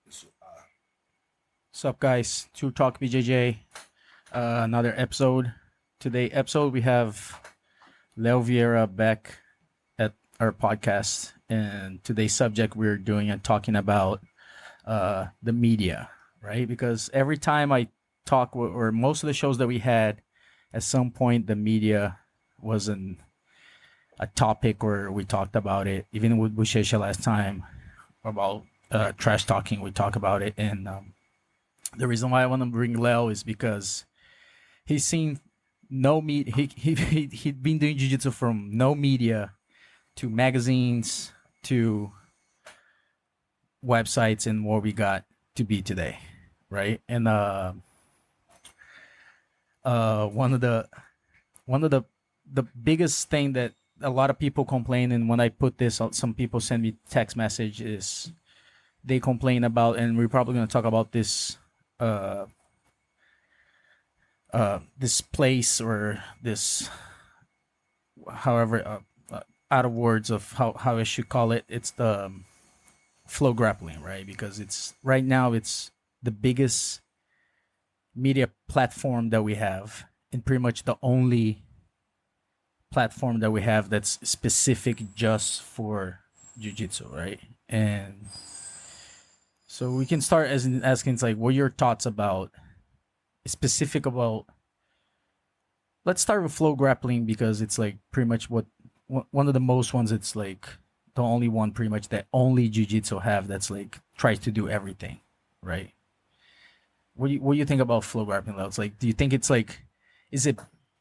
What's up, guys? To Talk BJJ, another episode. Today episode we have Leo Vieira back at our podcast, and today's subject we're doing and talking about the media, right? Because every time I talk, or most of the shows that we had, at some point the media was a topic where we talked about it. Even with Bushesha last time about trash talking, we talk about it, and the reason why I want to bring Leo is because he's seen no media. He'd been doing jiu-jitsu from no media to magazines to websites and what we got to be today, right? And one of the biggest thing that a lot of people complain, and when I put this, some people send me text message, is they complain about, and we're probably going to talk about this this place, or this, however, out of words of how I should call it. It's the flow grappling, right? Because it's right now it's the biggest media platform that we have, and pretty much the only platform that we have that's specific just for jiu-jitsu, right? And so we can start as in asking, it's like, what are your thoughts about specific about? Let's start with flow grappling, because it's like pretty much one of the most ones. It's like the only one pretty much that only jiu-jitsu have, that's like tries to do everything, right? What do you think about flow grappling? It's like, do you think it's like, is it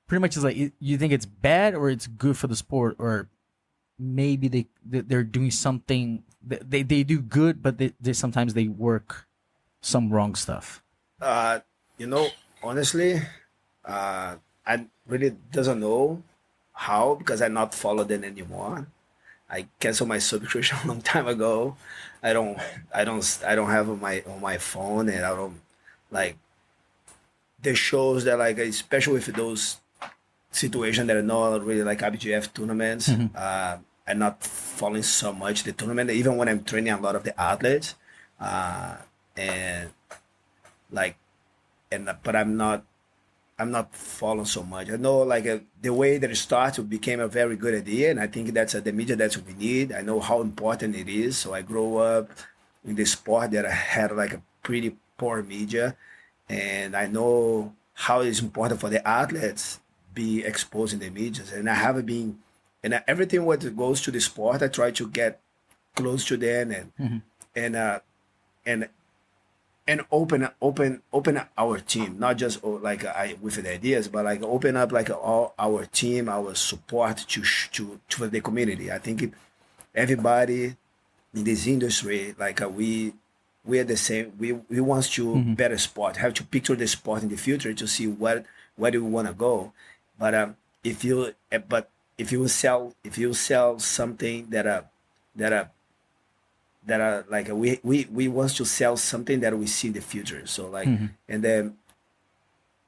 pretty much is like, you think it's bad or it's good for the sport, or maybe they're doing something, they do good, but they sometimes they work some wrong stuff? Uh, Honestly, I really doesn't know how, because I not follow them anymore. I canceled my subscription a long time ago. I don't have on my phone, and I don't like the shows that, like, especially with those situations that are not really like IBGF tournaments. I'm not following so much the tournament, even when I'm training a lot of the athletes, and like but I'm not following so much. I know, like, the way that it started became a very good idea, and I think that's the media that we need. I know how important it is. So I grew up in the sport that I had like a pretty poor media, and I know how it's important for the athletes be exposed in the media. And I have been, and everything what goes to the sport, I try to get close to them, and and and open our team, not just like I with the ideas, but like open up like all our team, our support to the community. I think everybody in this industry, like, we are the same. We want to better sport, have to picture the sport in the future to see where do we want to go. But if you sell something that are like, we want to sell something that we see in the future. So like, and then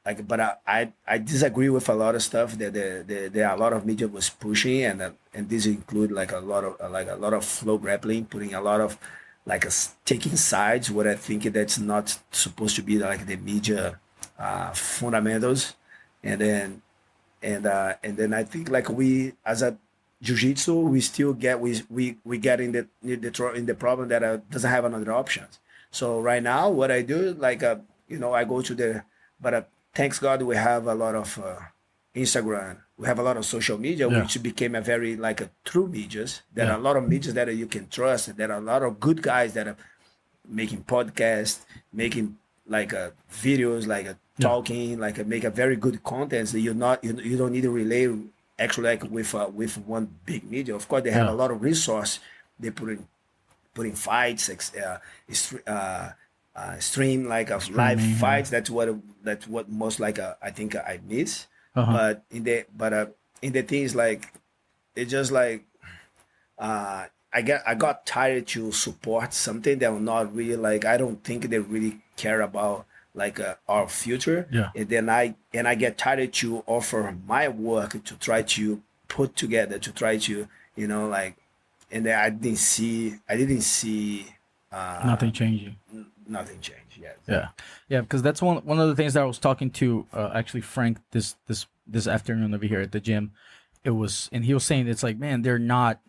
like, but I disagree with a lot of stuff that there are a lot of media was pushing, and this include like a lot of flow grappling, putting a lot of like taking sides, what I think that's not supposed to be like the media fundamentals. And then and then I think, like, we as a jiu-jitsu, we still get in the problem that doesn't have another options. So right now what I do, like, I go to the, but thanks God we have a lot of Instagram, we have a lot of social media, Yeah. which became a very like a true medias. There Yeah. are a lot of medias that you can trust. There are a lot of good guys that are making podcasts, making like videos, like Yeah. talking, like make a very good content. So you don't need to relay actually like with one big media. Of course, they have a Yeah. lot of resource. They put in fights, stream like of live Streaming. Yeah. fights. That's what most like I think I miss. Uh-huh. But in the things, like, it's just like, I got tired to support something that will not really, like, I don't think they really care about like our future. Yeah. And I get tired to offer my work to try to put together, to try to, like, and then I didn't see Nothing changing. nothing changed. Yes. Yeah, yeah, because that's one of the things that I was talking to actually Frank this afternoon over here at the gym. It was, and he was saying it's like, man, they're not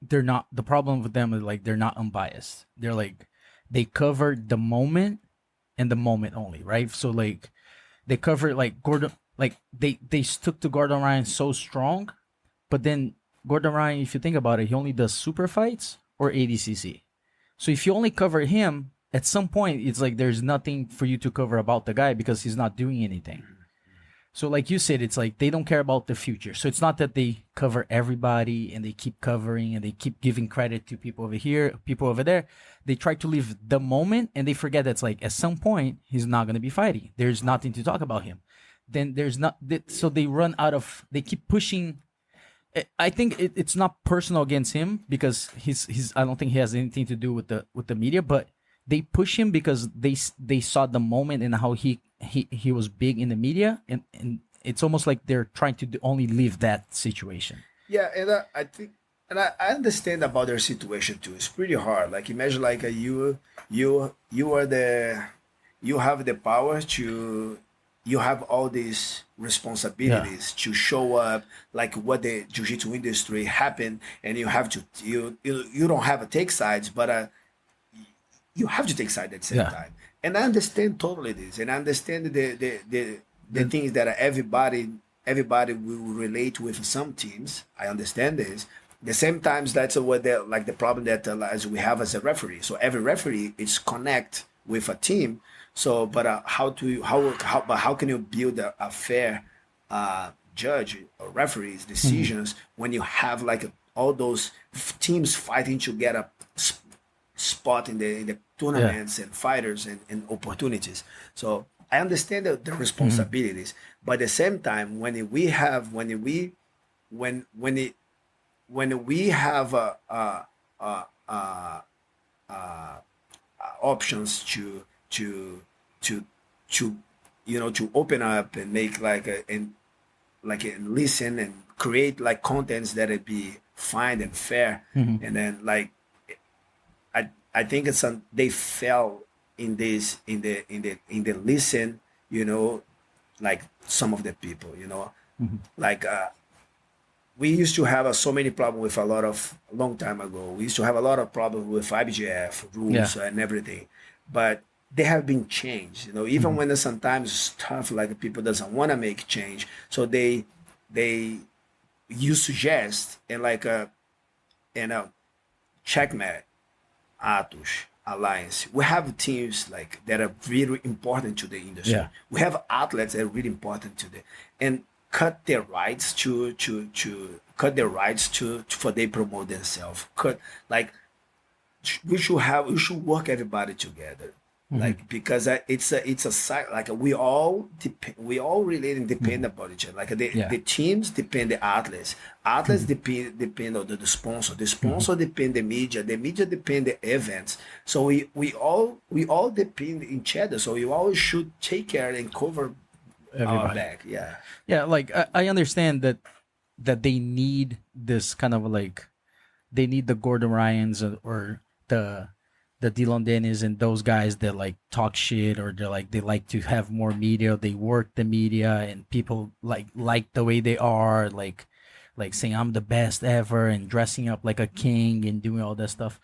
the problem with them is like they're not unbiased. They're like they cover the moment and the moment only, right? So like they cover like Gordon, like they stuck to Gordon Ryan so strong, but then Gordon Ryan, if you think about it, he only does super fights or ADCC. So if you only cover him, at some point it's like there's nothing for you to cover about the guy because he's not doing anything. So like you said, it's like they don't care about the future. So it's not that they cover everybody and they keep covering and they keep giving credit to people over here, people over there. They try to live the moment and they forget that's like at some point he's not going to be fighting. There's nothing to talk about him. Then there's not. So they run out of. They keep pushing. I think it's not personal against him because he's. I don't think he has anything to do with the media, but they push him because they saw the moment and how he was big in the media, and it's almost like they're trying to only leave that situation. Yeah, and I think, and I understand about their situation too. It's pretty hard. Like imagine like you are the you have the power to you have all these responsibilities to show up like what the jiu-jitsu industry happened, and you have to you don't have to take sides, but you have to take sides at the same time. And I understand totally this, and I understand the things that everybody will relate with some teams. I understand this. The same times that's what they like the problem that as we have as a referee. So every referee is connect with a team. So, but how can you build a fair judge or referees decisions when you have like all those teams fighting to get a spot in the tournaments and fighters and opportunities. So I understand the responsibilities, but at the same time, when we have options to to open up and make like and listen and create like contents that it be fine and fair, and then like I think they fell in this in the listen, like some of the people, like we used to have so many problems with a long time ago. We used to have a lot of problems with IBJF rules and everything, but they have been changed. Even when sometimes it's tough, like people doesn't want to make change, so they you suggest and like checkmate, Atos, Alliance. We have teams like that are really important to the industry. Yeah. We have athletes that are really important to and cut their rights to for they promote themselves. We should work everybody together. Like because it's a side like we all relate and depend upon each other. Like the teams depend the athletes. Athletes depend on the sponsor. The sponsor depend the media. The media depend the events. So we all depend each other. So you always should take care and cover Everybody. our back. Yeah. Yeah, like I understand that they need this kind of like they need the Gordon Ryans or the Dylan Dennis and those guys that like talk shit or they like to have more media. They work the media and people like the way they are, like saying I'm the best ever and dressing up like a king and doing all that stuff.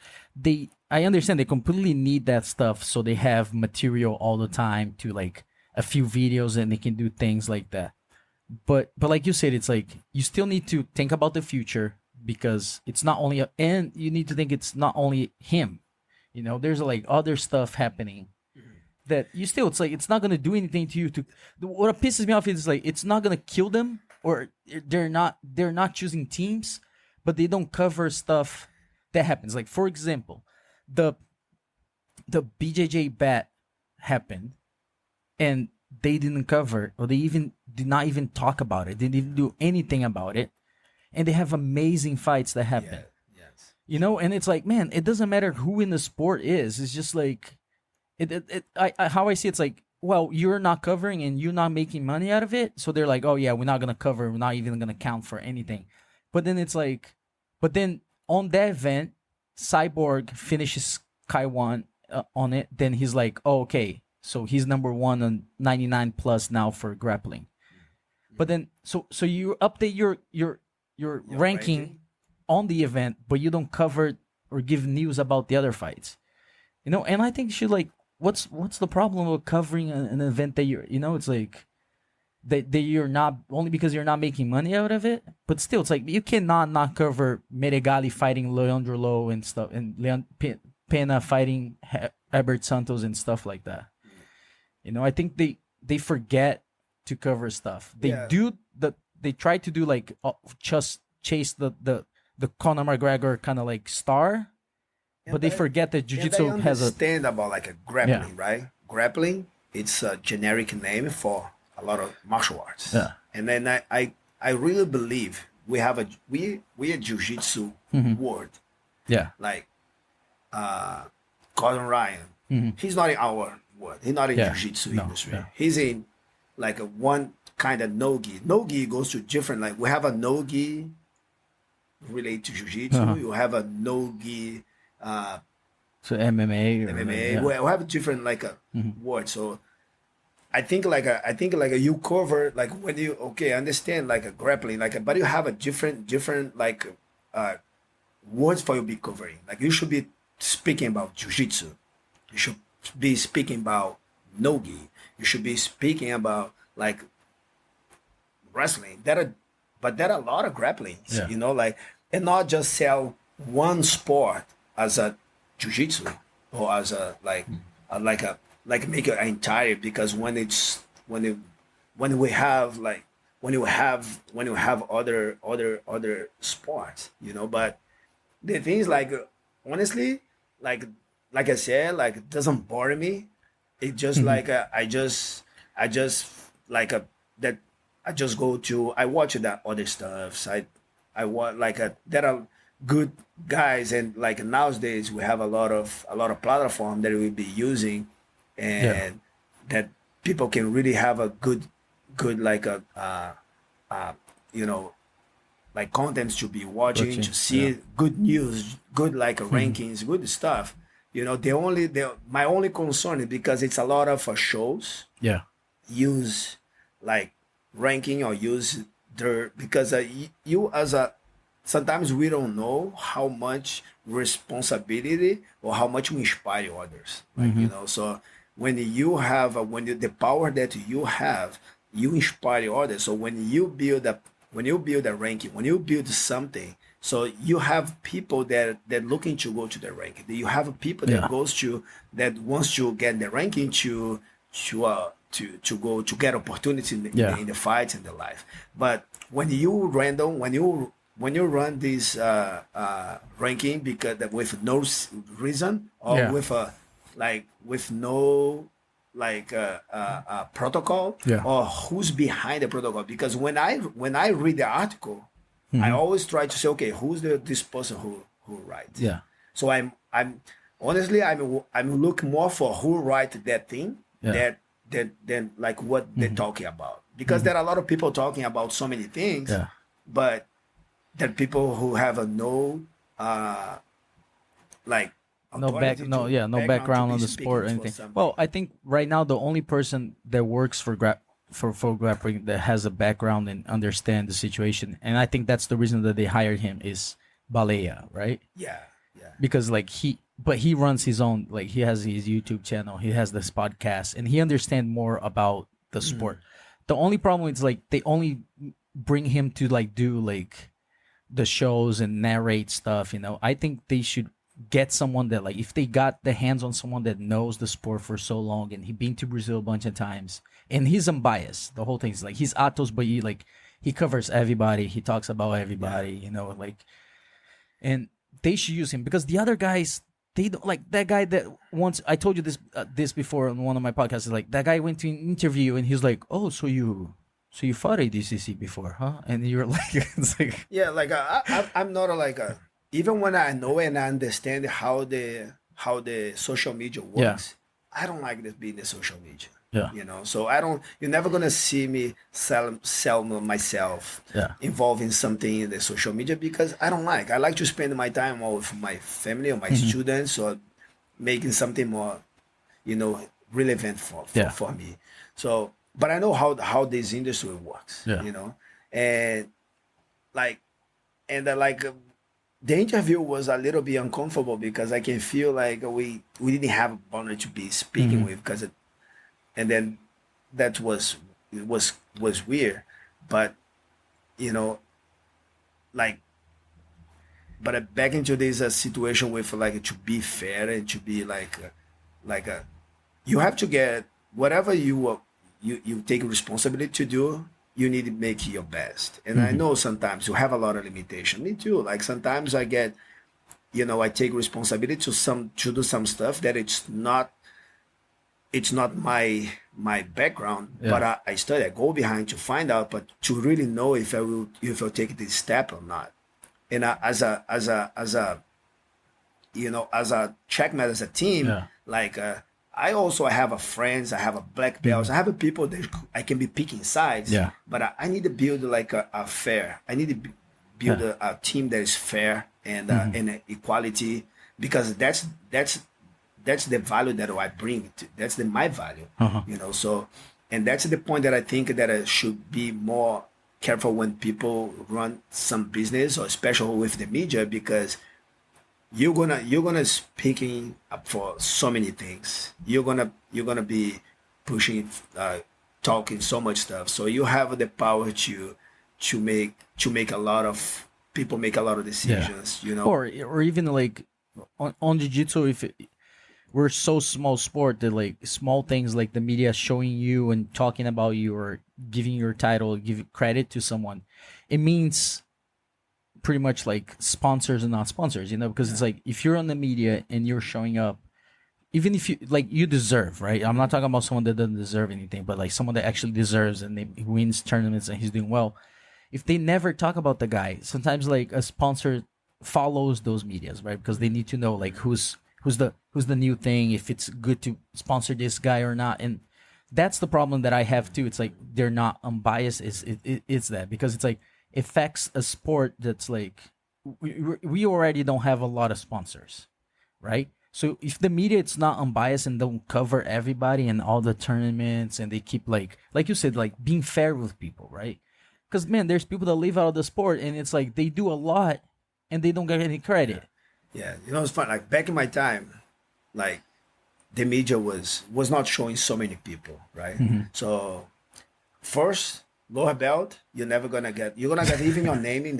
I understand they completely need that stuff so they have material all the time to like a few videos and they can do things like that. But like you said, it's like you still need to think about the future because it's not only and you need to think it's not only him. There's like other stuff happening that you still, it's like, it's not going to do anything to you. What pisses me off is like, it's not going to kill them or they're not choosing teams, but they don't cover stuff that happens. Like, for example, the BJJ bat happened and they didn't cover or they even did not even talk about it. They didn't do anything about it. And they have amazing fights that happen. Yeah. And it's like, man, it doesn't matter who in the sport is. It's just like, how I see it's like, well, you're not covering and you're not making money out of it. So they're like, oh yeah, we're not going to cover. We're not even going to count for anything. But then it's like, on that event, Cyborg finishes Kaiwan on it, then he's like, oh, okay, so he's number one on 99 plus now for grappling. But then, so you update your ranking on the event, but you don't cover or give news about the other fights. And I think you should, like, what's the problem with covering an event that it's like that you're not, only because you're not making money out of it, but still, it's like you cannot not cover Meregali fighting Leandro Lowe and stuff, and Pena fighting Herbert Santos and stuff like that. I think they forget to cover stuff. They they try to do, like, just chase the Conor McGregor kind of like star, but they forget that jiu-jitsu has a understand about like a grappling, right? Grappling, it's a generic name for a lot of martial arts. Yeah. And then I really believe we have a jiu-jitsu word. Yeah. Like Gordon Ryan. He's not in our world. He's not in jiu-jitsu industry. Yeah. He's in like a one kind of no-gi. No-gi goes to different, like we have a no-gi related to jiu-jitsu. You have a no-gi so MMA or MMA. We have a different like a word. So I think like you cover, like when you understand like a grappling, like but you have a different like words for you be covering. Like you should be speaking about jiu-jitsu. You should be speaking about no-gi. You should be speaking about like wrestling. But there are a lot of grapplings, like, and not just sell one sport as a jiu-jitsu or as a like make it entire, because when you have other sports, but the thing is, like, honestly, like I said, like, it doesn't bother me. It just like I just that I just go to, I watch that other stuff. I want like there are good guys, and like nowadays we have a lot of platform that we'll be using, and that people can really have a good like like contents to be watching to see good news, good like rankings, good stuff. My only concern is because it's a lot of shows. Yeah. Use like ranking or use their, because you as a, sometimes we don't know how much responsibility or how much we inspire others. Like, so when you have the power that you have, you inspire others. So when you build a ranking, when you build something, so you have people that looking to go to the ranking. You have people that that wants to get the ranking to go to get opportunity in the fights and the life. But when you run this ranking because with no reason or with no protocol or who's behind the protocol, because when I read the article, I always try to say, okay, who's this person who writes? So I'm honestly I'm looking more for who write that thing than like what they're talking about, because there are a lot of people talking about so many things, but there are people who have no background on the sport or anything. Well, I think right now the only person that works for grappling that has a background and understand the situation, and I think that's the reason that they hired him, is Balea, right? Because like he runs his own, like he has his YouTube channel, he has this podcast, and he understands more about the sport. The only problem is like they only bring him to like do like the shows and narrate stuff. I think they should get someone that, like, if they got the hands on someone that knows the sport for so long, and he been to Brazil a bunch of times, and he's unbiased. The whole thing is like he's Atos, but he covers everybody. He talks about everybody, and they should use him, because the other guys, they don't, like that guy that once I told you this before on one of my podcasts, is like that guy went to an interview and he's like, oh, so you fought ADCC before, huh? And you're like, it's like, like I'm not even when I know and I understand how the social media works, I don't like this being the social media. So you're never gonna see me sell myself involved in something in the social media, because I like to spend my time with my family or my students or making something more, relevant for, Yeah. for me. So, but I know how this industry works, Yeah. and like, like the interview was a little bit uncomfortable because I can feel like we didn't have a partner to be speaking with because and then that was weird, but you know, like, but back into this situation with like to be fair and to be like you have to get whatever you take responsibility to do. You need to make your best, and I know sometimes you have a lot of limitation. Me too. Like sometimes I get, I take responsibility to do some stuff that it's not my background, but Yeah. I study, I go behind to find out, but to really know if I'll take this step or not. And as a checkmate, as a team, Yeah. like I also have a friends, I have a black belts, I have a people that I can be picking sides, Yeah. but I need to build like a fair. I need to build Yeah. a team that is fair and equality, because that's the value that I bring. That's my value, So, and that's the point that I think that I should be more careful when people run some business, or especially with the media, because you're gonna speaking up for so many things. You're gonna be pushing, talking so much stuff. So you have the power to make a lot of people make a lot of Yeah. decisions. Or even like on jiu-jitsu, if we're so small sport that like small things like the media showing you and talking about you or giving your title, give credit to someone, it means pretty much like sponsors and not sponsors, because it's like if you're on the media and you're showing up, even if you like, you deserve, right? I'm not talking about someone that doesn't deserve anything, but like someone that actually deserves and he wins tournaments and he's doing well. If they never talk about the guy, sometimes like a sponsor follows those medias, right? Because they need to know like who's the new thing, if it's good to sponsor this guy or not. And that's the problem that I have too. It's like they're not unbiased. It's that, because it's like affects a sport that's like we already don't have a lot of sponsors, right? So if the media it's not unbiased and don't cover everybody and all the tournaments, and they keep like you said, like being fair with people, right? Because man, there's people that live out of the sport and it's like they do a lot and they don't get any credit. Yeah, it's fun. Like back in my time, like the media was not showing so many people, right? So first, lower belt, you're gonna get even your name in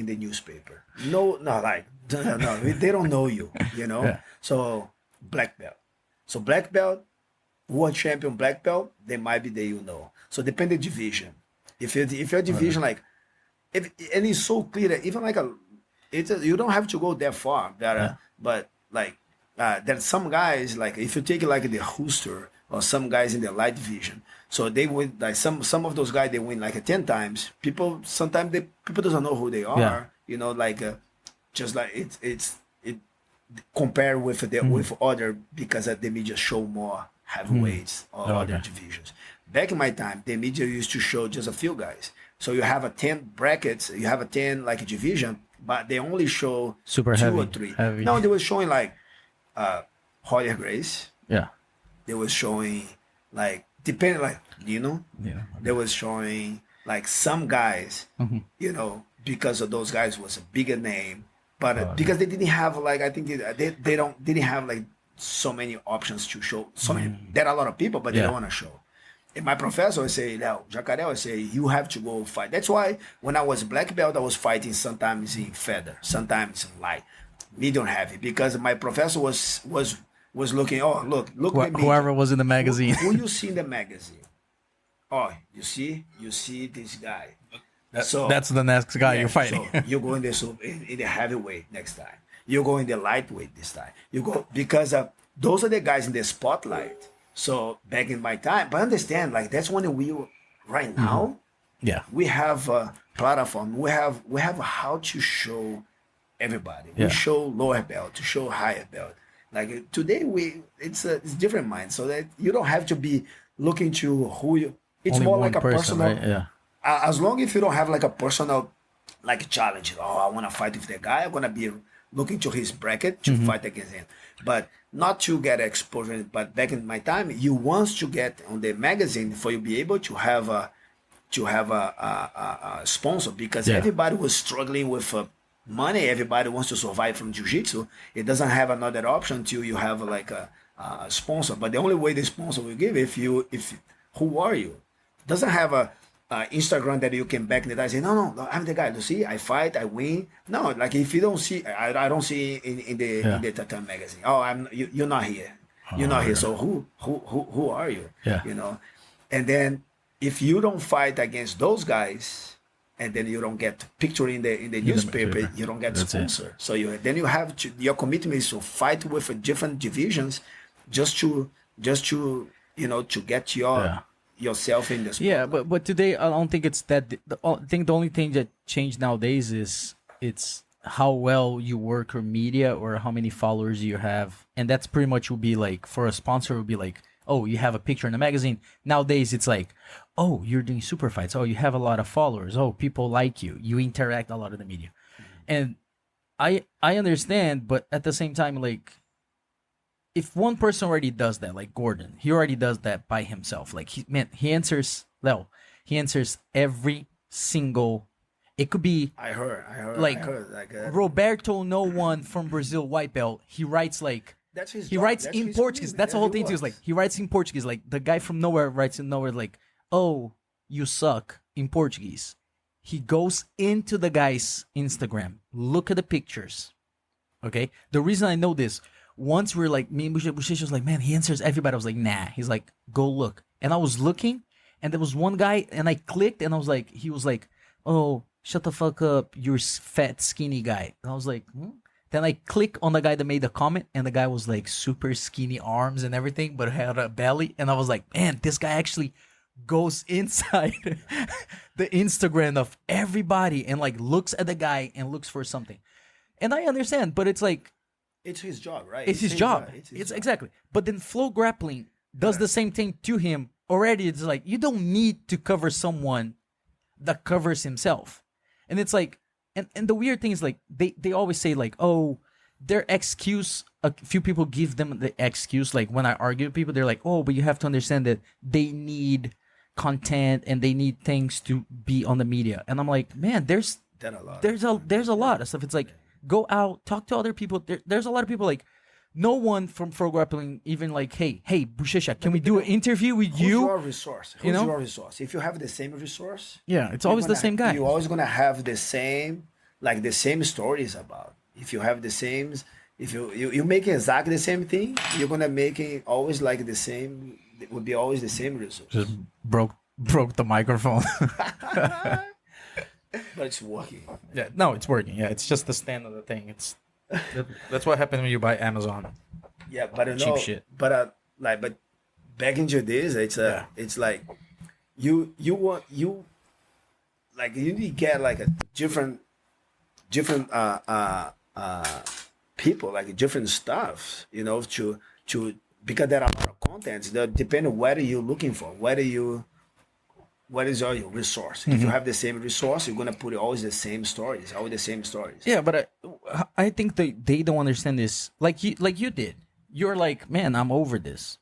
the newspaper. No, no, like no, they don't know you. Yeah. So black belt. So black belt, world champion black belt, they might be there. So depending division. If your division like and it's so clear that even like you don't have to go that far, but like there's some guys, like if you take it like the Hooster or some guys in the light division, so they win like some of those guys, they win like 10 times. People sometimes people doesn't know who they are, Yeah. like just like it compared with with other, because the media show more heavyweights or Oh, other okay. divisions. Back in my time, the media used to show just a few guys. So you have a 10 brackets, you have a 10 like a division, but they only show Super two or heavy. three. Heavy. No, they were showing like Hoyer Grace. Yeah. They was showing like depending like Yeah. they was showing like some guys, because of those guys was a bigger name, but because they didn't have like I think they didn't have like so many options to show. So many, there are a lot of people, but they Yeah. don't want to show. And my professor would say, "No, Jacaré would say you have to go fight." That's why when I was black belt, I was fighting sometimes in feather, sometimes in light, medium heavy, because my professor was looking. Oh, look at me. Whoever was in the magazine. Who you see in the magazine? Oh, you see this guy. So That's the next guy you're fighting. So you go in the heavyweight next time. You go in the lightweight this time. You go because those are the guys in the spotlight. So back in my time, but understand, like that's when right now Yeah. we have a platform. We have how to show everybody. Yeah. We show lower belt to show higher belt. Like today, it's different mind, so that you don't have to be looking to who you. It's Only more one like a person, personal. right? Yeah. As long if you don't have like a personal like challenge. Oh, I want to fight with the guy. I'm gonna be look into his bracket to fight against him, but not to get exposure. But back in my time, you want to get on the magazine for you be able to have a sponsor, because Yeah. everybody was struggling with money. Everybody wants to survive from jiu-jitsu. It doesn't have another option till you have like a sponsor. But the only way the sponsor will give, if who are you? Doesn't have a Instagram that you can back in the day say, no, I'm the guy. You see, I fight, I win. No, like if you don't see, I don't see in the Tatami magazine. Oh, you're not here. You're not here. So who are you? Yeah. You know, and then if you don't fight against those guys, and then you don't get picture in the newspaper, you don't get That's it. sponsor. So then you have to, your commitment is to fight with different divisions, just to to get yourself in the sport. Yeah, but today I don't think it's that. I think the only thing that changed nowadays is it's how well you work your media or how many followers you have, and that's pretty much will be like for a sponsor will be like, oh, you have a picture in a magazine. Nowadays it's like, oh, you're doing super fights. Oh, you have a lot of followers. Oh, people like you. You interact a lot in the media, and I understand, but at the same time, like, if one person already does that, like Gordon, he already does that by himself. Like he answers every single. It could be I heard. like I heard, like Roberto No One from Brazil, white belt. He writes like that's his. he job. writes That's in his Portuguese. commitment. That's the whole He thing too. Is works. like he writes in Portuguese. Like the guy from nowhere writes in nowhere like, "Oh, you suck" in Portuguese. He goes into the guy's Instagram. Look at the pictures. Okay. The reason I know this, once we're like, me and Bushish was like, man, he answers everybody. I was like, nah. He's like, go look. And I was looking, and there was one guy, and I clicked, and I was like, he was like, oh, shut the fuck up, you're fat, skinny guy. And I was like, hmm? Then I click on the guy that made the comment, and the guy was like super skinny arms and everything, but had a belly. And I was like, man, this guy actually goes inside the Instagram of everybody and like looks at the guy and looks for something. And I understand, but it's like, It's his job, right? it's his job. It's his It's job. exactly. But then Flow Grappling does the same thing to him already. It's like you don't need to cover someone that covers himself. And it's like, and the weird thing is like they always say like, oh, their excuse. A few people give them the excuse. Like when I argue with people, they're like, oh, but you have to understand that they need content and they need things to be on the media. And I'm like, man, there's Done a lot. there's a lot of stuff. It's like go out, talk to other people. There's a lot of people like no one from Pro Grappling even like, hey, Bushisha, can we do an interview with Who's you? your resource? Who's You know? your resource? If you have the same resource, Yeah, it's always the same guy. You're always gonna have the same stories about. If you have the same, if you make exactly the same thing, you're gonna make it always like the same. It would be always the same result. Just broke the microphone. But it's working. Yeah, no, it's working. Yeah, it's just the stand of the thing. It's that's what happens when you buy Amazon. Yeah, but you Cheap know, shit. but back in your days, it's like you want like you need to get like a different people, like different stuff, to because there are a lot of contents that depend on what you're looking for, what is your resource. If you have the same resource, you're gonna put always the same stories, always the same stories. Yeah, but I think they don't understand this. Like you did. You're like, man, I'm over this.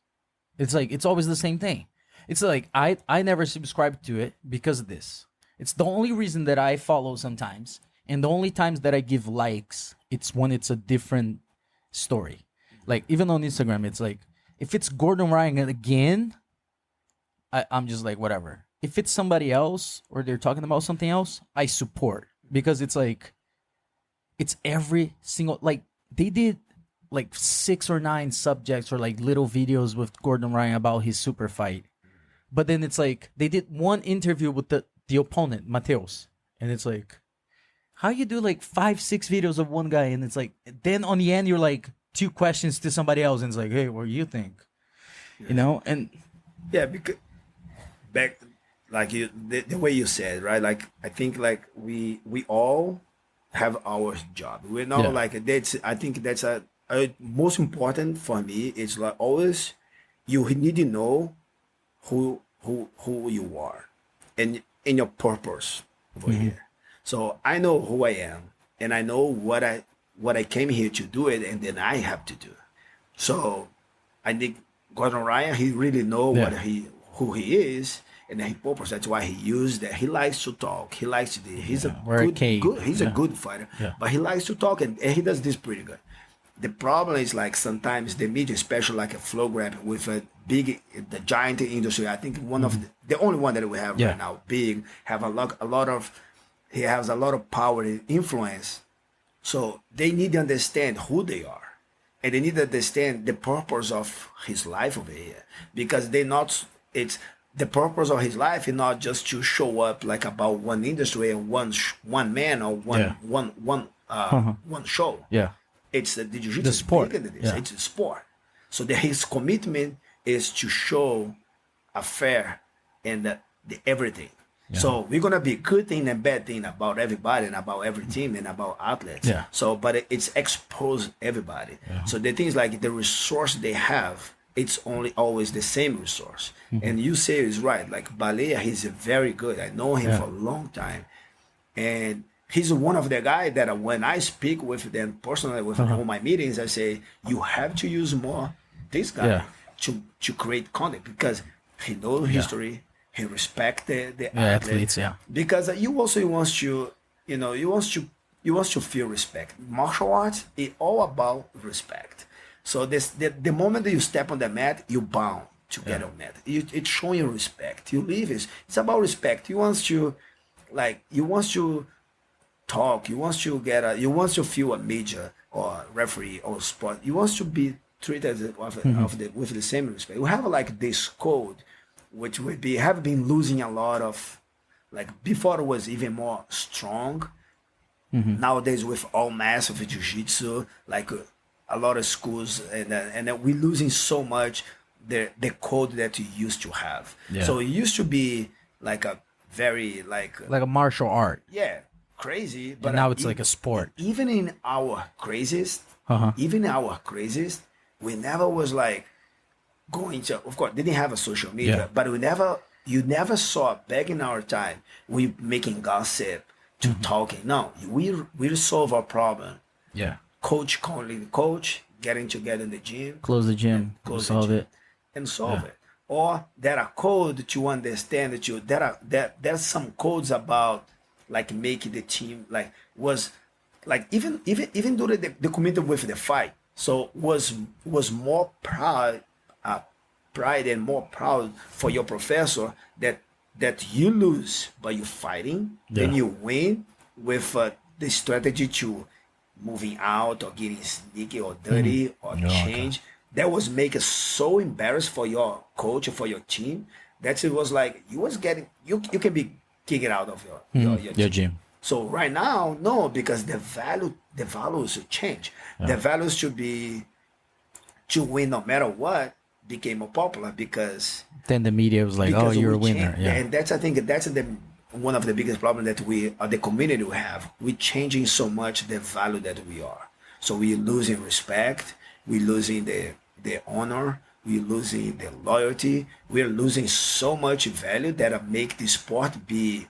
It's like it's always the same thing. It's like I never subscribed to it because of this. It's the only reason that I follow sometimes, and the only times that I give likes, it's when it's a different story. Like even on Instagram, it's like if it's Gordon Ryan again, I'm just like whatever. If it's somebody else or they're talking about something else, I support because it's like it's every single like they did like 6 or 9 subjects or like little videos with Gordon Ryan about his super fight. But then it's like they did one interview with the opponent, Mateus. And it's like how you do like 5-6 videos of one guy and it's like then on the end you're like 2 questions to somebody else and it's like, hey, what do you think? You know? And Yeah, because back like the way you said, right? Like I think like we all have our job. We're not like that's. I think that's a most important for me. It's like always you need to know who you are and your purpose over here. So I know who I am and I know what I what I came here to do it, and then I have to do. So I think Gordon Ryan, he really know Yeah. who he is and his purpose. That's why he used that. He likes to talk. He likes to do. He's a Wear a cape. he's a good fighter, Yeah. but he likes to talk, and he does this pretty good. The problem is like sometimes the media, especially like a flow grab with a big, the giant industry. I think one of the only one that we have Yeah. right now, big, have a lot of, he has a lot of power and influence. So they need to understand who they are, and they need to understand the purpose of his life over here, because they not. It's the purpose of his life is not just to show up like about one industry and one man or Yeah. one show. Yeah. It's the jiu-jitsu The is sport. bigger than this. Yeah. It's a sport. So his commitment is to show a fair and the everything. So we're gonna be good thing and bad thing about everybody and about every team and about athletes. Yeah. So, but it's expose everybody. So the things like the resource they have, it's only always the same resource. And you say is right. Like Balea, he's very good. I know him Yeah. for a long time, and he's one of the guys that when I speak with them personally with all my meetings, I say you have to use more this guy Yeah. to create content, because he knows history, he respect the Athletes, yeah. because you also wants to, you wants to feel respect. Martial arts is all about respect. So the moment that you step on the mat, you bound to get on mat. It's showing you respect. You leave it's about respect. You wants to talk. You wants to you wants to feel a major or referee or sport. You wants to be treated with the same respect. We have like this code, which have been losing a lot of, like before it was even more strong. Nowadays with all mass of jiu-jitsu, like a lot of schools, and we're losing so much the code that you used to have. Yeah. So it used to be like a very like a martial art. yeah, crazy. But And now it's like a sport. Even in our craziest, we never was like going to. Of course, didn't have a social media, Yeah. but you never saw back in our time we making gossip to talking. No, we solve our problem. Yeah. Coach calling the coach, getting together in the gym, Close the gym. close the Solve gym it. and solve it. Or there are code to understand that there's some codes about like making the team like was like even during the community with the fight. So was more pride and more proud for your professor that you lose but you're fighting, then Yeah. you win with the strategy to moving out or getting sneaky or dirty or change. That was make us so embarrassed for your coach or for your team that it was like you was getting you can be kicked out of your Your gym. So right now, no, because the values should change. The values should be to win no matter what became more popular because Then the media was like, "Oh, because you're a we winner." change- Yeah. And that's one of the biggest problems that the community we have. We're changing so much the value that we are. So we're losing respect. We're losing the honor. We're losing the loyalty. We're losing so much value that make the sport be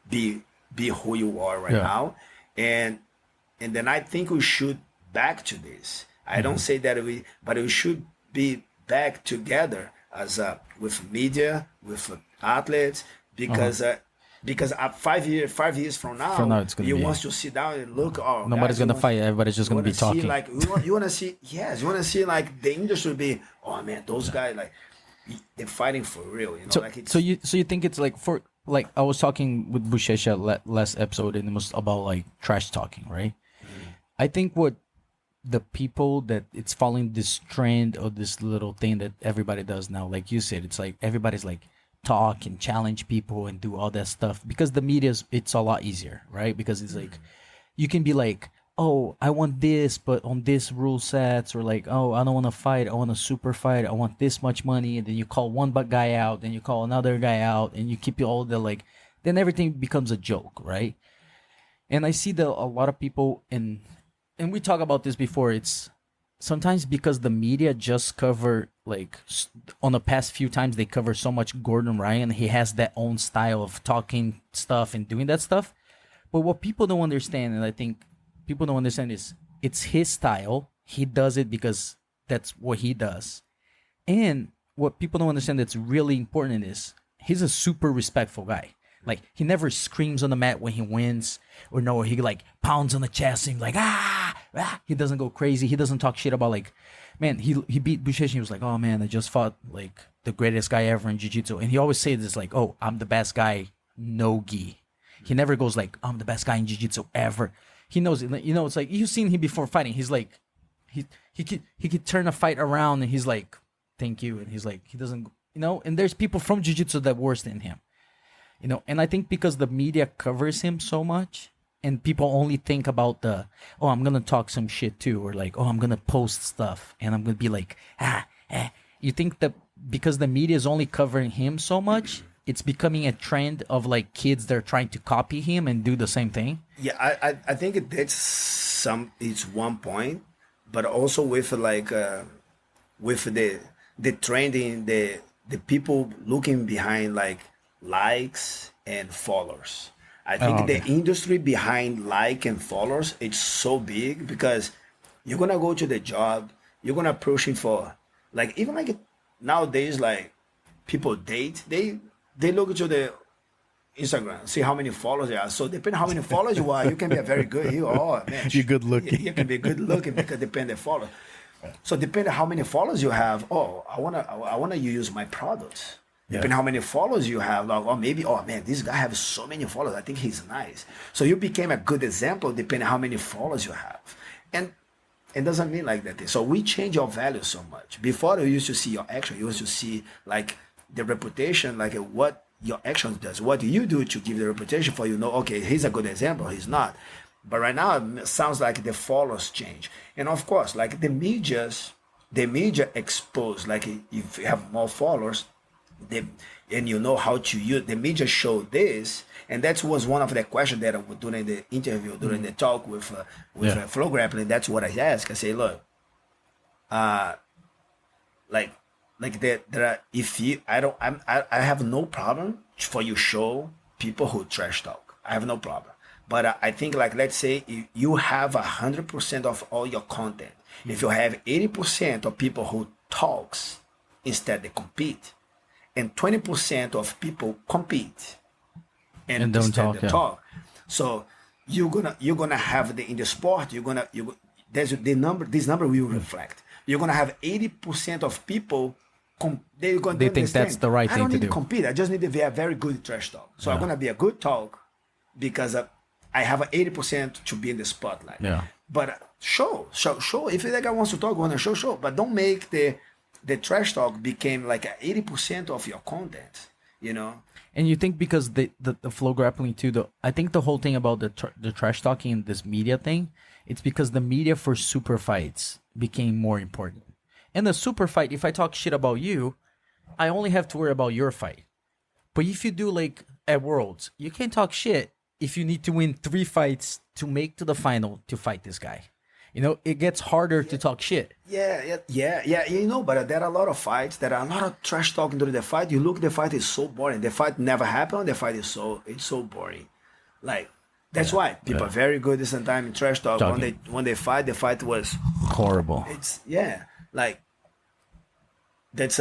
who you are right Yeah. now. And then I think we should back to this. I don't say that but we should be back together as with media, with athletes, because 5 years from now, it's gonna you be- want to sit down and look. Oh, Nobody's guys, you gonna want- fight. Everybody's just you gonna be wanna see, talking. like you want to see, yes, you want to see like the industry be. Oh man, those guys like they're fighting for real. You know, like it's So you think it's like for like I was talking with Bushesha last episode and it was about like trash talking, right? I think what the people that it's following this trend or this little thing that everybody does now, like you said, it's like everybody's like talk and challenge people and do all that stuff because the media's it's a lot easier, right? Because it's like you can be like, oh, I want this, but on this rule sets, or like, oh, I don't want to fight, I want a super fight, I want this much money, and then you call one guy out, then you call another guy out, and you keep all the like, then everything becomes a joke, right? And I see that a lot of people and we talked about this before. It's sometimes because the media just cover like on the past few times they cover so much Gordon Ryan. He has that own style of talking stuff and doing that stuff. But what people don't understand, and I think people don't understand, is It's his style. He does it because that's what he does. And what people don't understand that's really important is he's a super respectful guy. Like he never screams on the mat when he wins, or no, he like pounds on the chest and like ah. He doesn't go crazy. He doesn't talk shit about like, man. He beat Buchecha and he was like, oh man, I just fought like the greatest guy ever in jiu-jitsu. And he always says this like, oh, I'm the best guy, no gi. He never goes like, I'm the best guy in jiu-jitsu ever. He knows it. You know, it's like you've seen him before fighting. He's like, he could turn a fight around and he's like, thank you. And he's like, he doesn't, you know. And there's people from jiu-jitsu that worse than him, you know. And I think because the media covers him so much, and people only think about the, oh, I'm gonna talk some shit too, or like, oh, I'm gonna post stuff, and I'm gonna be like, You think that because the media is only covering him so much, it's becoming a trend of like kids that are trying to copy him and do the same thing? Yeah, I think it's one point, but also with like with the trending, the people looking behind like likes and followers. I think the industry behind like and followers, it's so big because you're gonna go to the job, you're gonna pushing for like even like nowadays like people date, they look into the Instagram, see how many followers they are. So depending how many followers you are, you can be a very good. Oh man, You're good looking. You can be good looking because depending the follow. So depending how many followers you have, oh, I wanna use my products. Depending how many followers you have, like, or maybe, oh man, this guy has so many followers. I think he's nice. So you became a good example depending how many followers you have, and it doesn't mean like that. So we change your value so much. Before you used to see your action, you used to see like the reputation, like what your actions does. What do you do to give the reputation for you know? Okay, he's a good example. He's not. But right now it sounds like the followers change, and of course, like the media expose. Like if you have more followers, and you know how to use the media show this, and that was one of the questions that I was during the interview, during the talk with Flow Grappling. That's what I asked. I say, look, like there are, if you I have no problem for you show people who trash talk. I have no problem. But I think like let's say if you have 100% of all your content. If you have 80% of people who talks instead they compete, and 20% of people compete and don't talk. Talk. So you're gonna have in the sport there's the number. This number will reflect. You're gonna have 80% of people. They think that's the right thing to do. I don't need to compete. I just need to be a very good trash talk. So I'm gonna be a good talk because I have 80% to be in the spotlight. Yeah. But show. If the guy wants to talk, want to show. But don't make the trash talk became like 80% of your content, you know. And you think because the flow grappling too, I think the whole thing about the trash talking and this media thing, it's because the media for super fights became more important. And the super fight, if I talk shit about you, I only have to worry about your fight. But if you do like at Worlds, you can't talk shit if you need to win 3 fights to make to the final to fight this guy. You know, it gets harder to talk shit. Yeah. You know, but there are a lot of fights. There are a lot of trash talking during the fight. You look, the fight is so boring. The fight never happened. The fight is so boring. Like that's why people are very good this time in trash talk. When they fight, the fight was horrible. It's like that's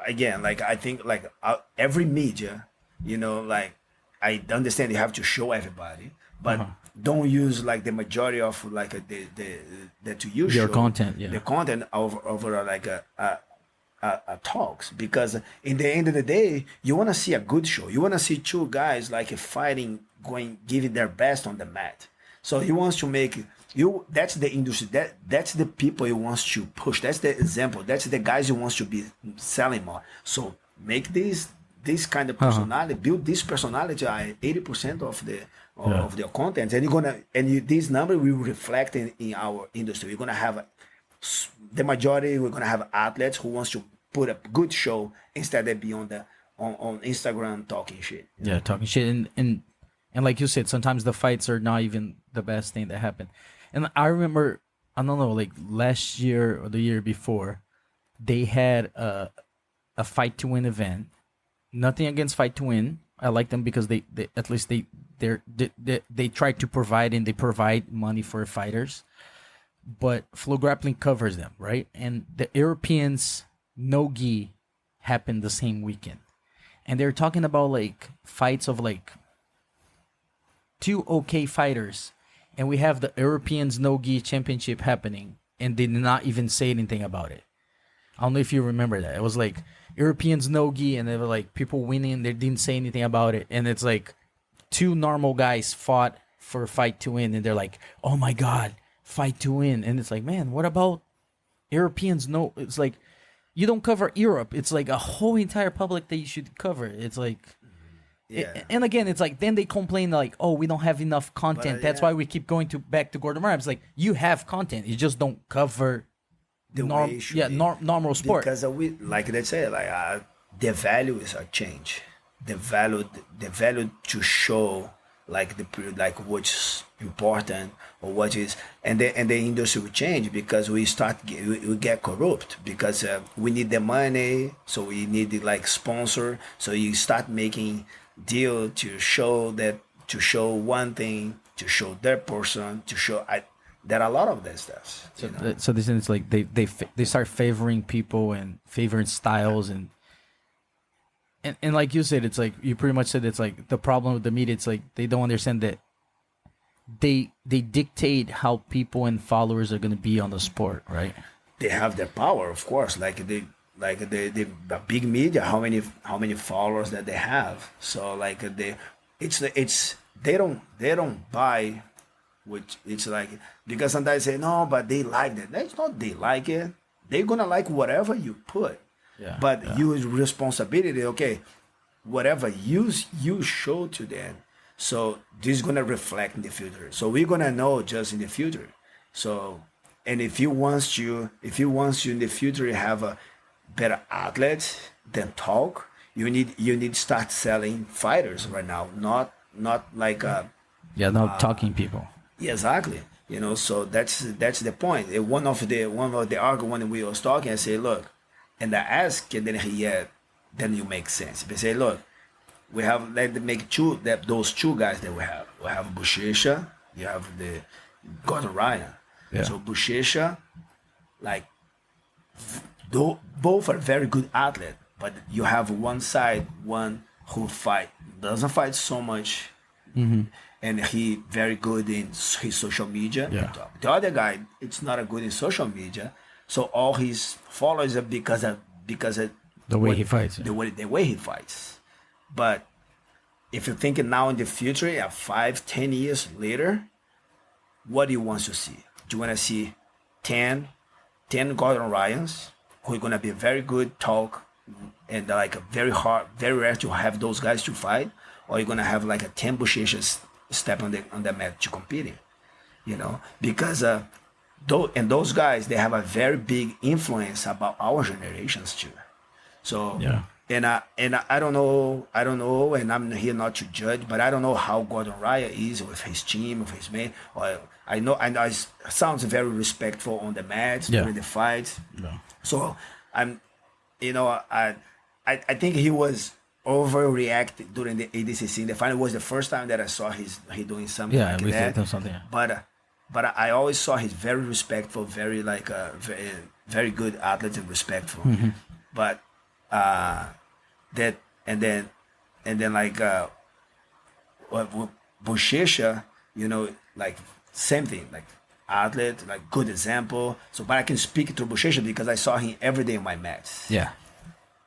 again, like I think like every media, you know, like I understand you have to show everybody, but don't use like the majority of like the to use your content, the content over like a talks, because in the end of the day you want to see a good show. You want to see 2 guys like fighting, giving their best on the mat. So he wants to make you. That's the industry. That's the people he wants to push. That's the example. That's the guys he wants to be selling more. So make this kind of personality, build this personality at 80% of their content, and this number will reflect in our industry. We're gonna have the majority. We're gonna have athletes who wants to put a good show instead of be on Instagram talking shit. Yeah, talking shit, and like you said, sometimes the fights are not even the best thing that happened. And I remember, I don't know, like last year or the year before, they had a fight to win event. Nothing against Fight to Win. I like them because they at least they try to provide, and they provide money for fighters. but Flow Grappling covers them, right? And the Europeans no gi happened the same weekend, and they're talking about like fights of like two okay fighters, and we have the Europeans no gi championship happening, and they did not even say anything about it. I don't know if you remember that. It was like Europeans no gi, and they were like people winning. They didn't say anything about it, and it's like two normal guys fought for a fight to win, and they're like, "Oh my god, fight to win!" And it's like, man, what about Europeans? No, it's like you don't cover Europe. It's like a whole entire public that you should cover. It's like, and again, it's like then they complain like, "Oh, we don't have enough content. That's why we keep going to back to Gordon Ryan." It's like you have content, you just don't cover normal sport. Because we, like they say, like the values are changed. The value to show like like what's important or what is, and the industry will change because we get corrupt because we need the money, so we need the like sponsor. So you start making deal to show one thing, to show that person, to show there are a lot of that stuff. So this is like they start favoring people and favoring styles and like you said, it's like you pretty much said it's like the problem with the media. It's like they don't understand that they dictate how people and followers are going to be on the sport, right? They have their power, of course. Like the big media, how many followers that they have. So like they don't buy. Which it's like, because sometimes they say no, but they like that. That's not they like it. They're gonna like whatever you put. Yeah. But you responsibility, okay, whatever you show to them. So this is gonna reflect in the future. So we're gonna know just in the future. So, and if you want you in the future have a better athlete than talk, you need to start selling fighters right now, not like not talking people. Yeah, exactly. So that's the point. One of the argument we was talking, I say, look, and I ask, and then you make sense. They say, look, we have let them make those two guys that we have. We have Buchecha, you have the Gordon Ryan. Yeah. So Buchecha, like, both are very good athletes, but you have one side, one who doesn't fight so much. Mm-hmm. And he very good in his social media. Yeah. The other guy, it's not a good in social media. So all his followers are because of the way he fights. The way he fights. But if you're thinking now in the future, 5-10 years later, what do you want to see? Do you want to see 10 Gordon Ryans who are gonna be very good talk and like very rare to have those guys to fight, or you're gonna have like a 10 Buchechas step on the mat to competing, because those guys, they have a very big influence about our generations too. So yeah. And I don't know, and I'm here not to judge, but I don't know how Gordon Ryan is with his team, with his mate. Or I know it sounds very respectful on the mats during the fights. Yeah. So I think he was overreacted during the ADCC. The final was the first time that I saw he doing something like that. Something, yeah. But I always saw he's very respectful, very like very, very good athlete and respectful. Mm-hmm. But that and then like Buchecha, like same thing, like athlete, like good example. So, but I can speak to Buchecha because I saw him every day in my match. Yeah.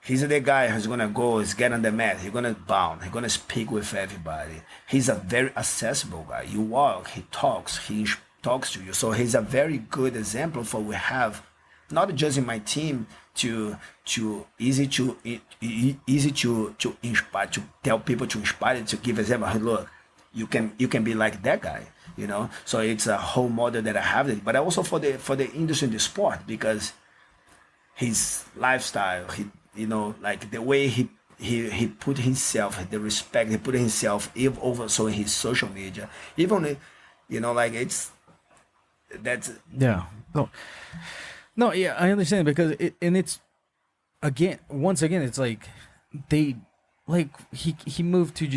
He's the guy who's gonna go, is get on the mat. He's gonna bound. He's gonna speak with everybody. He's a very accessible guy. You walk, he talks to you. So he's a very good example for we have, not just in my team to easy to inspire, to tell people, to inspire, to give example. Hey, look, you can be like that guy. So it's a whole model that I have it, but also for the industry in the sport, because his lifestyle, like the way he put himself, the respect he put himself even over so in his social media, even like that's no, yeah, I understand, because it's once again it's like they like he moved to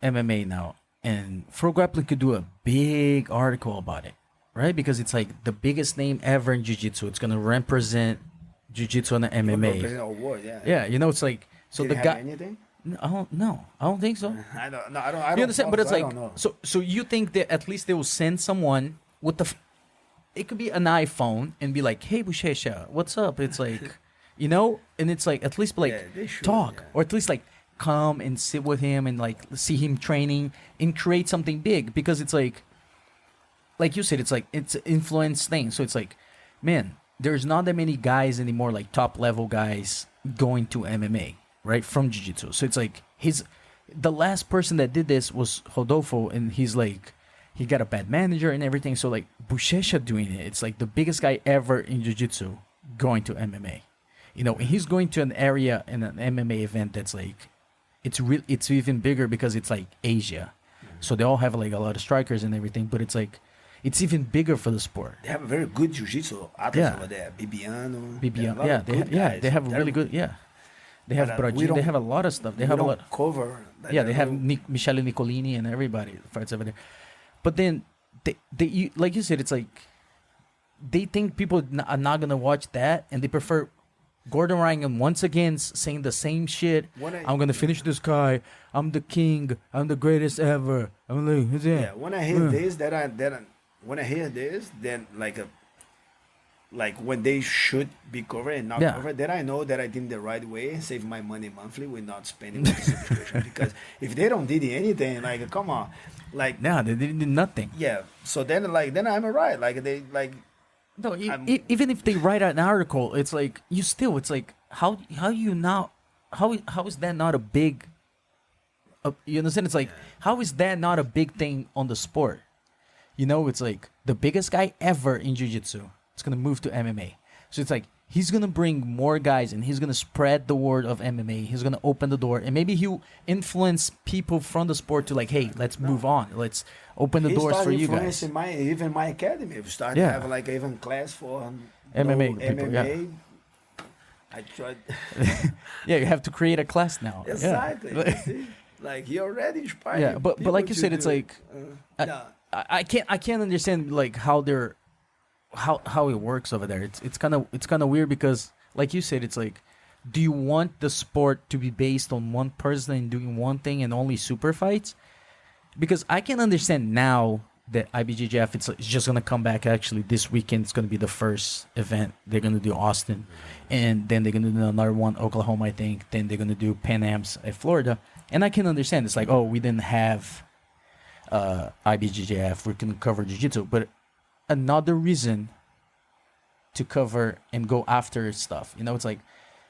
MMA now, and Pro Grappling could do a big article about it, right? Because it's like the biggest name ever in jiu-jitsu. It's gonna represent jiu-jitsu and the MMA. Represent award, yeah. Yeah, you know, it's like so Did the it have guy. anything? No, I don't know. I don't think so. I don't. No, I don't. I You don't understand? know, But it's so I like don't know. so you think that at least they will send someone with the. It could be an iPhone and be like, "Hey, Bushesha, what's up?" It's like, you know, and it's like at least be like Yeah, they should, talk yeah. or at least like come and sit with him and like see him training and create something big because it's like you said, it's like it's an influence thing. So it's like, man, there's not that many guys anymore, like top level guys going to MMA, right? From jiu-jitsu. So it's like the last person that did this was Rodolfo, and he's like he got a bad manager and everything. So like Buchecha doing it, it's like the biggest guy ever in jiu-jitsu going to MMA. You know, and he's going to an area in an MMA event that's like it's even bigger because it's like Asia. So they all have like a lot of strikers and everything, but it's like it's even bigger for the sport. They have a very good jiu-jitsu athletes Yeah. over there. Bibiano. BBM, They have a lot yeah, of they good yeah, guys. they have They're- really good, yeah. They have But, we Bragin, they don't- have a lot of stuff. They we have a don't lot. cover. Yeah, they have no- Michele Nicolini and everybody fights over there. But then like you said, it's like they think people are not gonna watch that, and they prefer Gordon Ryan once again saying the same shit. I'm gonna finish this guy. I'm the king. I'm the greatest ever. I'm like, Yeah, when I hear this, when I hear this, then like when they should be covered and not Yeah. covered, then I know that I did the right way, save my money monthly with not spending on the subscription. Because if they don't did anything, like come on, like nah, they didn't do nothing. yeah. So then I'm alright. Like they like No, I'm- even if they write an article, it's like it's like how you now how is that not a big you understand? It's like how is that not a big thing on the sport? You know, it's like the biggest guy ever in jiu-jitsu is gonna move to MMA. So it's like he's gonna bring more guys and he's gonna spread the word of MMA. He's gonna open the door and maybe he'll influence people from the sport to like, hey, let's move on. Let's open the he doors for started you guys. influencing even my academy. We started Yeah. to have like even class for MMA no people, MMA. yeah. I tried Yeah, you have to create a class now. Yeah. exactly. You see? Like he already inspired. Yeah, but like you people said, to it's do like it. I, I can't understand like how they're how it works over there. It's kind of weird because like you said, it's like, do you want the sport to be based on one person and doing one thing and only super fights? Because I can understand now that IBJJF it's just gonna come back actually this weekend. It's gonna be the first event. They're gonna do Austin, and then they're gonna do another one Oklahoma, I think. Then they're gonna do Pan Am's at Florida, and I can understand. It's like, oh, we didn't have IBJJF. We can cover jiu-jitsu, but another reason to cover and go after stuff. You know, it's like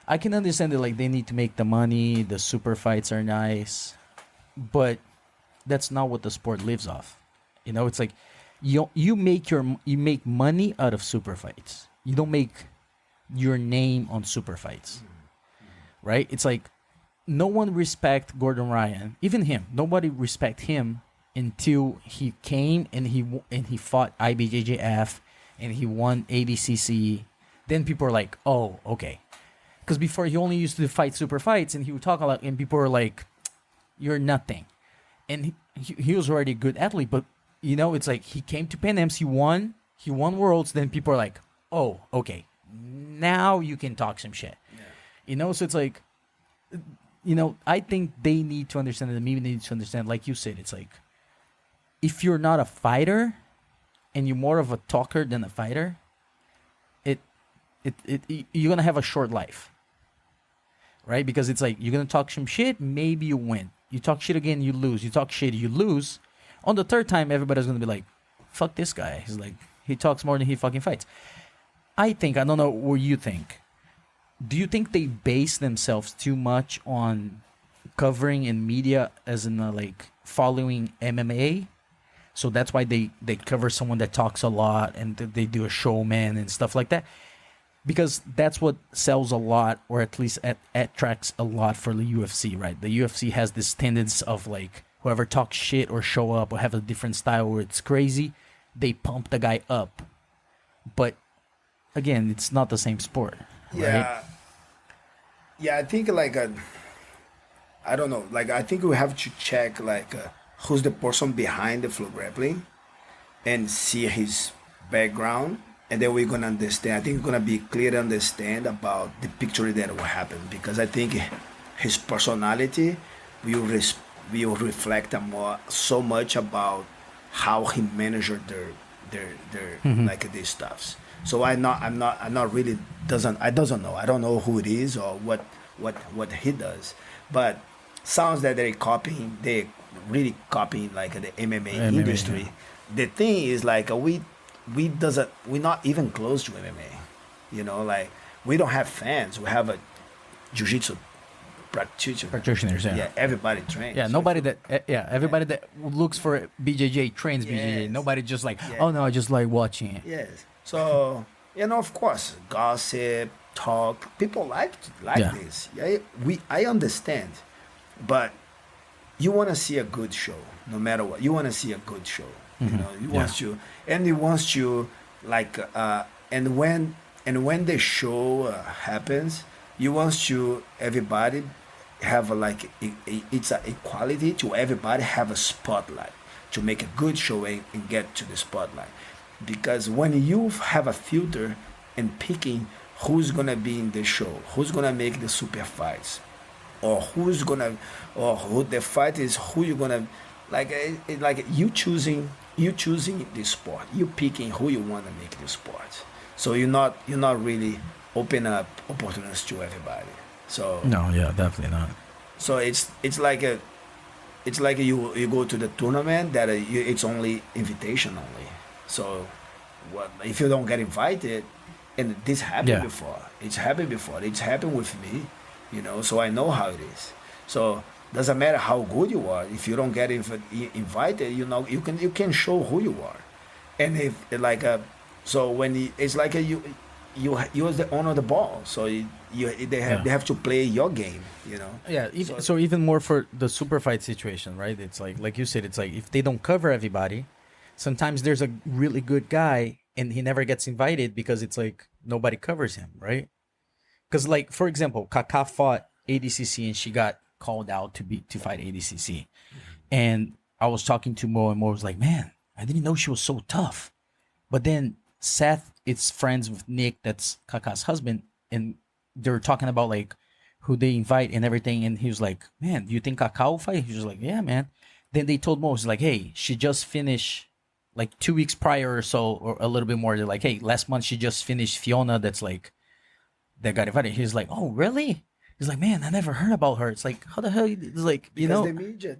I can understand that like they need to make the money. The super fights are nice, but that's not what the sport lives off. You know, it's like you make money out of super fights. You don't make your name on super fights, right? It's like no one respect Gordon Ryan, even him. Nobody respect him until he came and he fought IBJJF and he won ADCC. Then people are like, oh, okay, because before he only used to fight super fights and he would talk a lot, and people were like, you're nothing, and he was already a good athlete, but. You know, it's like he came to Pan Am's, he won worlds, then people are like, oh, okay, now you can talk some shit. Yeah. You know, so it's like, you know, I think they need to understand, and the media needs to understand, like you said, it's like, if you're not a fighter and you're more of a talker than a fighter, you're going to have a short life. Right? Because it's like, you're going to talk some shit, maybe you win. You talk shit again, you lose. You talk shit, you lose. On the third time, everybody's going to be like, fuck this guy. He's like, he talks more than he fucking fights. I don't know what you think. Do you think they base themselves too much on covering in media as in like following MMA? So that's why they cover someone that talks a lot and they do a showman and stuff like that. Because that's what sells a lot, or at least attracts a lot for the UFC, right? The UFC has this tendency of like, whoever talks shit or show up or have a different style where it's crazy, they pump the guy up. But again, it's not the same sport, right? Yeah, I think like I don't know. Like I think we have to check like who's the person behind the flow grappling, and see his background, and then we're gonna understand. I think it's gonna be clear to understand about the picture that will happen, because I think his personality will will reflect a more so much about how he managed their like these stuffs. So I'm not really doesn't know. I don't know who it is or what he does, but sounds that they really copying like the MMA MMA, industry. yeah. The thing is like we're not even close to MMA. You know, like we don't have fans. We have a jiu-jitsu practitioner. Practitioners, yeah. Yeah, everybody trains. Yeah, So nobody that everybody that looks for BJJ trains BJJ. Yes. Nobody just like, Yeah. oh no, I just like watching it. yes. So of course, gossip, talk. People like Yeah. this. Yeah, I understand, but you want to see a good show, no matter what. You want to see a good show. You know, you Yeah. want you, and it wants you like, and when the show happens, you want you everybody have a, like it's a equality to everybody have a spotlight to make a good show and get to the spotlight, because when you have a filter and picking who's gonna be in the show, who's gonna make the super fights, or who's gonna or who the fight is, who you're gonna like like you choosing the sport, you picking who you want to make the sport. So you're not really open up opportunities to everybody. So No, yeah, definitely not. so it's like you go to the tournament that it's only invitation only. So what if you don't get invited? And this happened Yeah. before. It's happened before. It's happened with me, you know. So I know how it is. So doesn't matter how good you are. If you don't get invited, you can show who you are. And if like so when it's like you as the owner of the ball. So Yeah. they have to play your game, you know. Yeah, so even more for the super fight situation, right? It's like you said, it's like if they don't cover everybody, sometimes there's a really good guy and he never gets invited because it's like nobody covers him, right? Because like for example, Kaká fought ADCC and she got called out to fight ADCC, and I was talking to Mo and Mo was like, "Man, I didn't know she was so tough." But then Seth is friends with Nick, that's Kaka's husband, and they're talking about like who they invite and everything. And he was like, "Man, do you think Kaka will fight?" He was like, "Yeah, man." Then they told Mo, he's like, "Hey, she just finished like 2 weeks prior or so, or a little bit more." They're like, "Hey, last month she just finished Fiona, that's like that got invited." He's like, "Oh, really?" He's like, "Man, I never heard about her." It's like, how the hell? It's like, you Because know, the media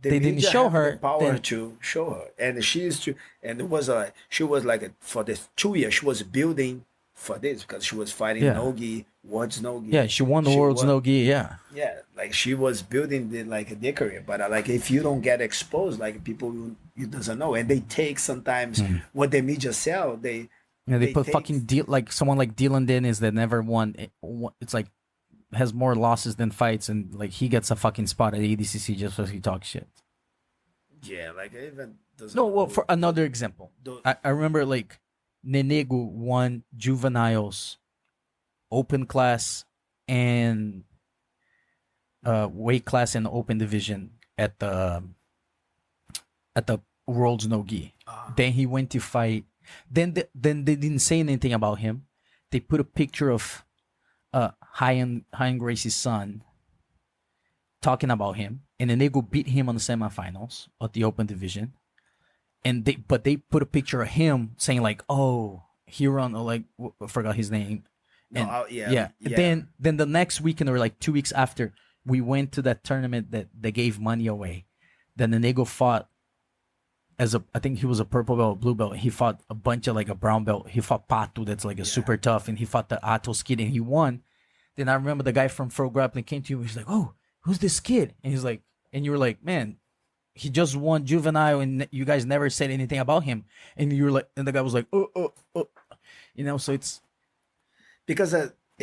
they didn't show have her, the power then- to show her, and she used to, and it was she was like for the 2 years she was building for this because she was fighting Yeah. Nogi, World's Nogi. yeah, she won the world's won- no gi. Yeah, Yeah, like she was building their career, but like if you don't get exposed, like people you doesn't know, and they take sometimes what the media sell. yeah, they put take- fucking deal like someone like Dylan Dennis that never won. It's like has more losses than fights, and like he gets a fucking spot at ADCC just because he talks shit. Yeah, like even doesn't No, know well, who- for another example, Tho- I remember like Nenego won juveniles, open class, and weight class and open division at the World's No Gi. Then he went to fight. Then they didn't say anything about him. They put a picture of Hyan Gracie's son talking about him, and then they go beat him on the semifinals of the open division. And they put a picture of him saying like, "Oh, he run," or like I forgot his name. No, And yeah. Then the next weekend or like 2 weeks after, we went to that tournament that they gave money away. Then the Nego fought I think he was a purple belt, blue belt. He fought a bunch of like a brown belt. He fought Pato, that's like a super tough, and he fought the Atos kid and he won. Then I remember the guy from Pro Grappling came to me. He's like, "Oh, who's this kid?" And he's like, and you were like, "Man, he just won juvenile, and you guys never said anything about him." And you were like, and the guy was like, "Oh," you know. So it's because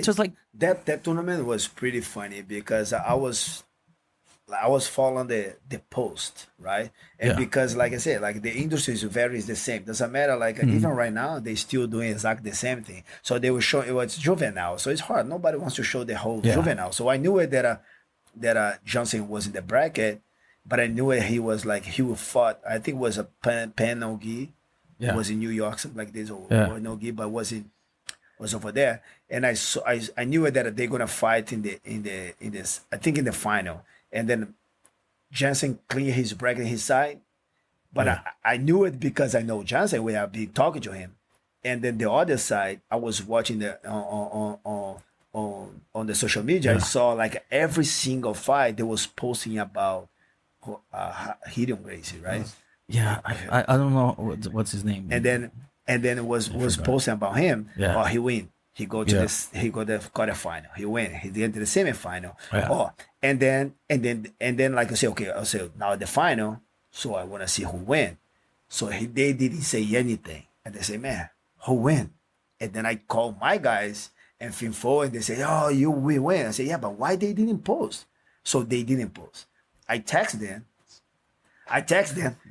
just like that tournament was pretty funny because I was following the post, right? And Yeah. because like I said, like the industry is the same. Doesn't matter. Like even right now, they still doing exactly the same thing. So they were showing it was juvenile. So it's hard. Nobody wants to show the whole Yeah. juvenile. So I knew it that Johnson was in the bracket, but I knew it he was like he would fought. I think it was a Panogi, It Yeah. was in New York, something like this, Yeah. or no gi, but was over there, and I saw I knew that they're gonna fight in this, I think in the final, and then Jensen cleared his bracket his side, but Yeah. I knew it because I know Jensen. We have been talking to him, and then the other side, I was watching the on the social media. I Yeah. saw like every single fight they was posting about Hidden Gracie, right? Yeah. I don't know what's his name. And then it was forgot. posting about him. Yeah. Oh, he win. He go to Yeah. this. He go to the quarterfinal. He win. He get to the semifinal. Yeah. Oh, and then like I say, okay, I say now the final. So I want to see who win. So they didn't say anything, and they say, man, who win? And then I call my guys and Finfo, and they say, oh, we win. I say, yeah, but why they didn't post? So they didn't post. I text them.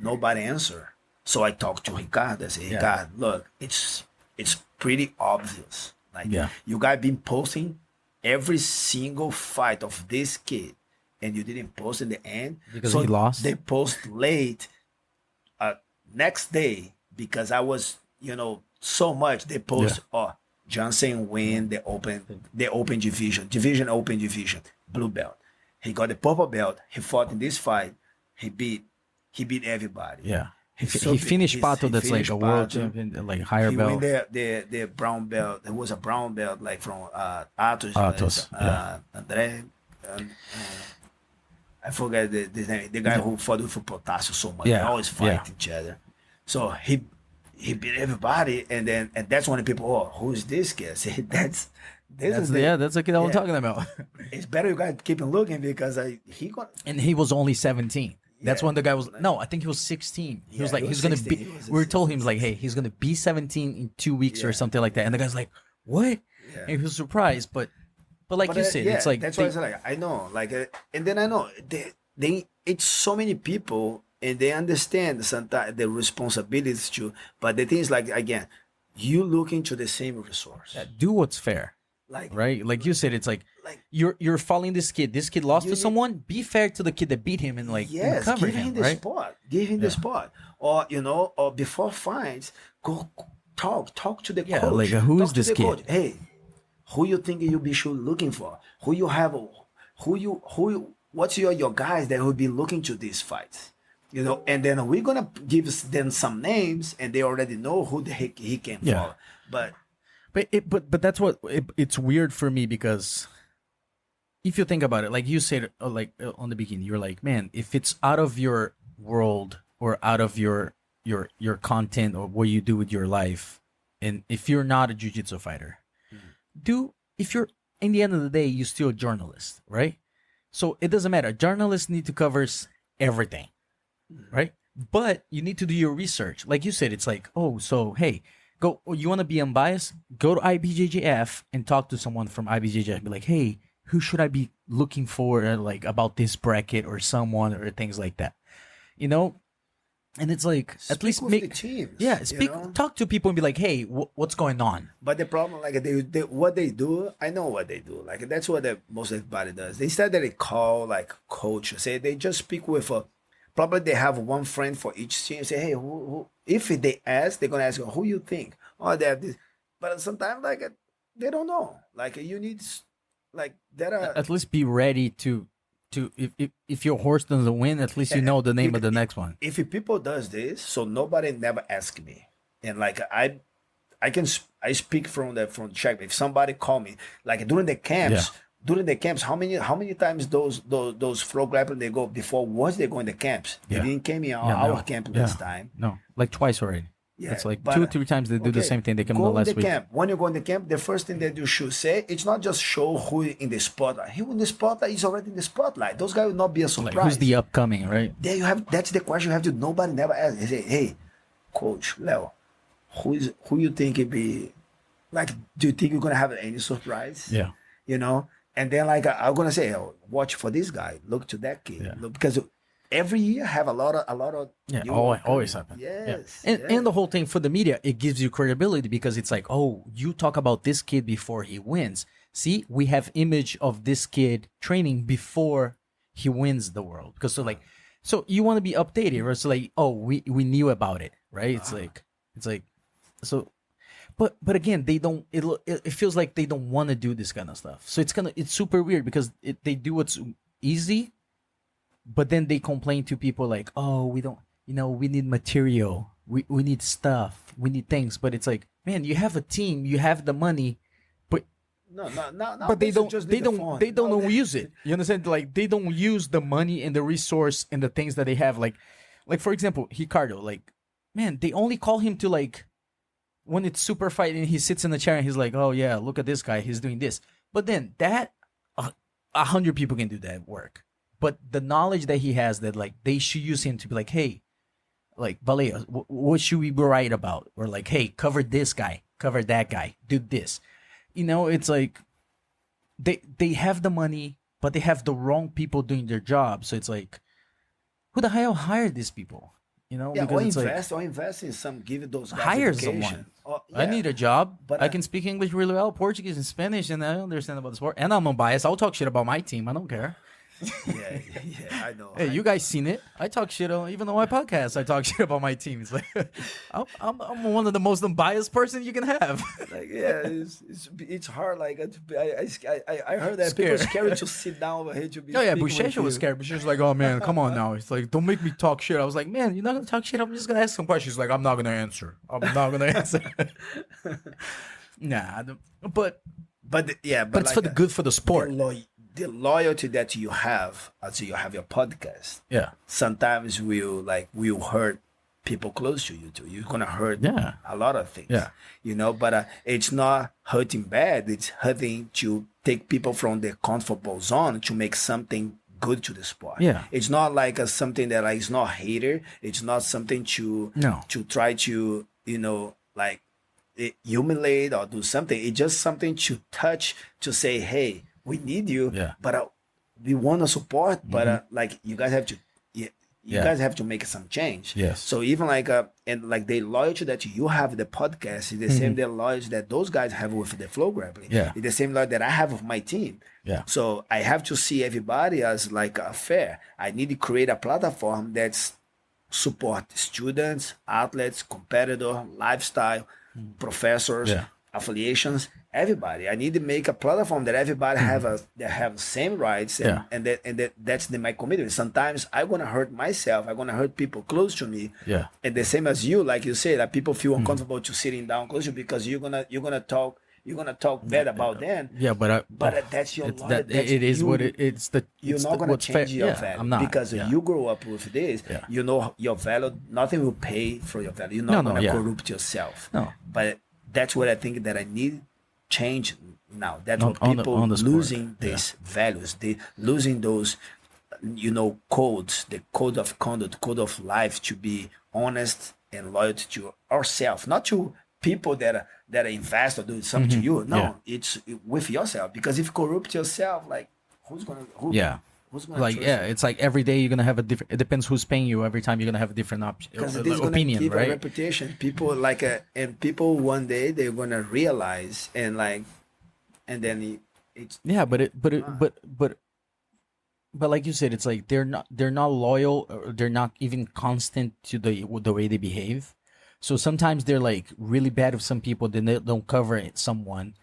Nobody answer. So I talked to Ricardo. I say, Yeah. Ricardo, look, it's pretty obvious. Like Yeah. you guys been posting every single fight of this kid, and you didn't post in the end Because he lost? They post late, next day, because I was, so much. They post, oh, Johnson win the open open division, blue belt. He got the purple belt. He fought in this fight. He beat everybody. Yeah. He So finished he Pato, that's like finished a world Pato. champion, like higher He belt. win the brown belt. There was a brown belt like from Atos, Atos, yeah. Andre. I forget the name. The guy who fought with Potasio so much. They Yeah, always fight yeah. each other. So he beat everybody, and that's when the people, oh, who's this kid? I say that's That's the kid I'm Yeah. talking about. It's better you guys keep him looking because he got. And he was only 17. That's Yeah. when the guy was. No, I think he was 16. He was Yeah, like, he was he's gonna 16. be. He was We were told him 16. like, hey, he's gonna be 17 in 2 weeks or Yeah. something like that. And the guy's like, what? Yeah. And he was surprised, but like But you said, yeah, it's like that's they- why I said, like, I know, like, and then I know they it's so many people, and they understand sometimes the responsibilities too. But the thing is, like, again, you look into the same resource, do what's fair, like, right? Like you said, it's like like you're following this kid. This kid lost You to need- someone. Be fair to the kid that beat him and like yes, cover give him him, the right? spot, give him the spot, or or before fights, go talk to the Yeah, coach. like, who Talk is to this the kid? coach. Hey, who you think you be sure looking for? Who you have? What's your guys that will be looking to these fights? And then we're gonna give them some names, and they already know who the heck he can Yeah. follow. But But that's what it's weird for me because if you think about it, like you said, on the beginning, you're like, man, if it's out of your world or out of your content or what you do with your life, and if you're not a jiu-jitsu fighter, if you're in the end of the day, you're still a journalist, right? So it doesn't matter. Journalists need to cover everything, right? But you need to do your research. Like you said, it's like, oh, so hey, go. You want to be unbiased? Go to IBJJF and talk to someone from IBJJF. Be like, hey, who should I be looking for, like about this bracket or someone or things like that, And it's like at speak least with make the teams. yeah, you know? talk to people and be like, hey, what's going on? But the problem, like what they do, I know what they do. Like that's what most everybody does. They said that they call like coach, say they just speak with probably they have one friend for each team. Say, hey, who? If they ask, they're gonna ask who you think. Oh, they have this, but sometimes like they don't know. Like you need like there are. At least be ready to if your horse doesn't win, at least you know the name of the next one. If people does this, so nobody never ask me, and like I speak from the check. If somebody call me, like during the camps, how many times those flow grappling they go before once they go in the camps, they Yeah. didn't came in Yeah, our no. camp Yeah. this time. No, like twice already. Yeah, It's like but, 2-3 times they do the okay, same thing. They come go the in last the week. camp. When you go in the camp, the first thing that you should say, it's not just show who in the spotlight. Who in the spotlight is already in the spotlight. Those guys will not be a surprise. Like who's the upcoming, right? There you have. That's the question you have to. Nobody never ask. They say, "Hey, coach Leo, who you think it be? Like, do you think you're gonna have any surprise? Yeah. And then like I'm gonna say, oh, watch for this guy. Look to that kid. Yeah. Look, because every year have a lot of Yeah, new always coming. happen. Yeah. Yes, And the whole thing for the media, it gives you credibility because it's like, oh, you talk about this kid before he wins. See, we have image of this kid training before he wins the world. Because so you want to be updated, right? So like, oh, we knew about it, right? It's like It's like, so, but again, they don't. It feels like they don't want to do this kind of stuff. So it's super weird because they do what's easy, but then they complain to people like, oh, we don't, we need material, we need stuff, we need things. But it's like, man, you have a team, you have the money, but No. but they don't Just they need the don't phone. they don't No, use it. You understand? Like they don't use the money and the resource and the things that they have. Like for example, Ricardo. Like, man, they only call him to like when it's super fight and he sits in the chair and he's like, oh yeah, look at this guy, he's doing this. But then that 100 people can do that work. But the knowledge that he has, that like they should use him to be like, hey, like Balea, what should we write about? Or like, hey, cover this guy, cover that guy, do this. It's like they have the money, but they have the wrong people doing their job. So it's like, who the hell hired these people? Yeah, Because it's or invest in some, give those guys hire education. someone. Yeah. I need a job, But but I can speak English really well, Portuguese and Spanish, and I understand about the sport. And I'm unbiased. I'll talk shit about my team. I don't care. yeah, I know. Hey, you guys seen it? I talk shit on even on my podcast. I talk shit about my team. It's like I'm one of the most unbiased person you can have. Like, yeah, it's hard. Like I heard that people Scared. scared to sit down over here to be. Oh yeah, speaking with Buchecha was you. scared. Buchecha was like, "Oh man, come on now." It's like, "Don't make me talk shit." I was like, "Man, you're not gonna talk shit. I'm just gonna ask some questions." Like, "I'm not gonna answer. I'm not gonna answer." Nah, but But it's for the good for the sport. The loyalty that you have as you have your podcast Yeah, sometimes will hurt people close to you too. You're gonna hurt Yeah. a lot of things. Yeah. But it's not hurting bad. It's hurting to take people from their comfortable zone to make something good to the sport. Yeah. It's not like something that like it's not hater. It's not something to No. to try to like humiliate or do something. It's just something to touch to say, hey, we need you, Yeah. but we want to support. But like you guys have to, you Yeah. guys have to make some change. Yes. So even like and like the loyalty that you have the podcast is the same the loyalty that those guys have with the flow grappling. Yeah. It's the same loyalty that I have with my team. Yeah. So I have to see everybody as like a fair. I need to create a platform that's support students, athletes, competitor, lifestyle, professors, Yeah. affiliations, everybody. I need to make a platform that everybody have same rights, Yeah. and that's my commitment. Sometimes I'm gonna hurt myself. I'm gonna hurt people close to me. Yeah. And the same as you, like you say, that people feel uncomfortable to sitting down close to you because you're gonna talk bad about them. Yeah, but That's your it's life. that That's it is you. what it's the You're it's not gonna what's change fair. your Yeah, value I'm not because yeah. you grow up with this. Yeah. You know your value. Nothing will pay for your value. You're not No, gonna yeah. corrupt yourself. No. But that's what I think that I need change now. That's On- what on the- people on the sport. losing these values. They losing those codes, the code of conduct, code of life to be honest and loyal to ourselves, not to people that invest or do something to you. No, Yeah. it's with yourself. Because if you corrupt yourself, like who's gonna Yeah. who's gonna Like trust yeah, you? it's like every day you're gonna have a different. It depends who's paying you. Every time you're gonna have a different option, Because this is gonna opinion, give a right? reputation. People and people one day they're gonna realize and then it's Yeah, but like you said, it's like they're not loyal, or they're not even constant to the way they behave. So sometimes they're like really bad with some people, then they don't cover someone,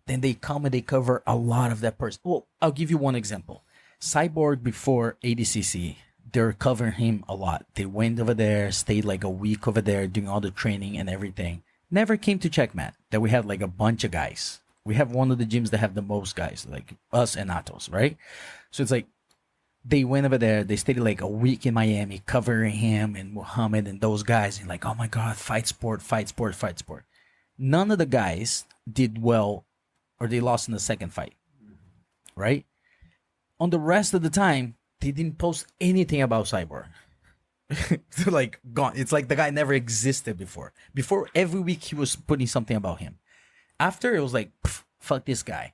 then they come and they cover a lot of that person. Well, I'll give you one example. Cyborg before ADCC, they're covering him a lot. They went over there, stayed like a week over there, doing all the training and everything. Never came to Checkmat. That we had like a bunch of guys. We have one of the gyms that have the most guys, like us and Atos, right? So it's like they went over there, they stayed like a week in Miami covering him and Muhammad and those guys, and like, oh my God, fight sport, fight sport, fight sport. None of the guys did well, or they lost in the second fight, right? On the rest of the time, they didn't post anything about Cyborg. They're like gone. It's like the guy never existed before. Before, every week he was putting something about him. After, it was like, fuck this guy,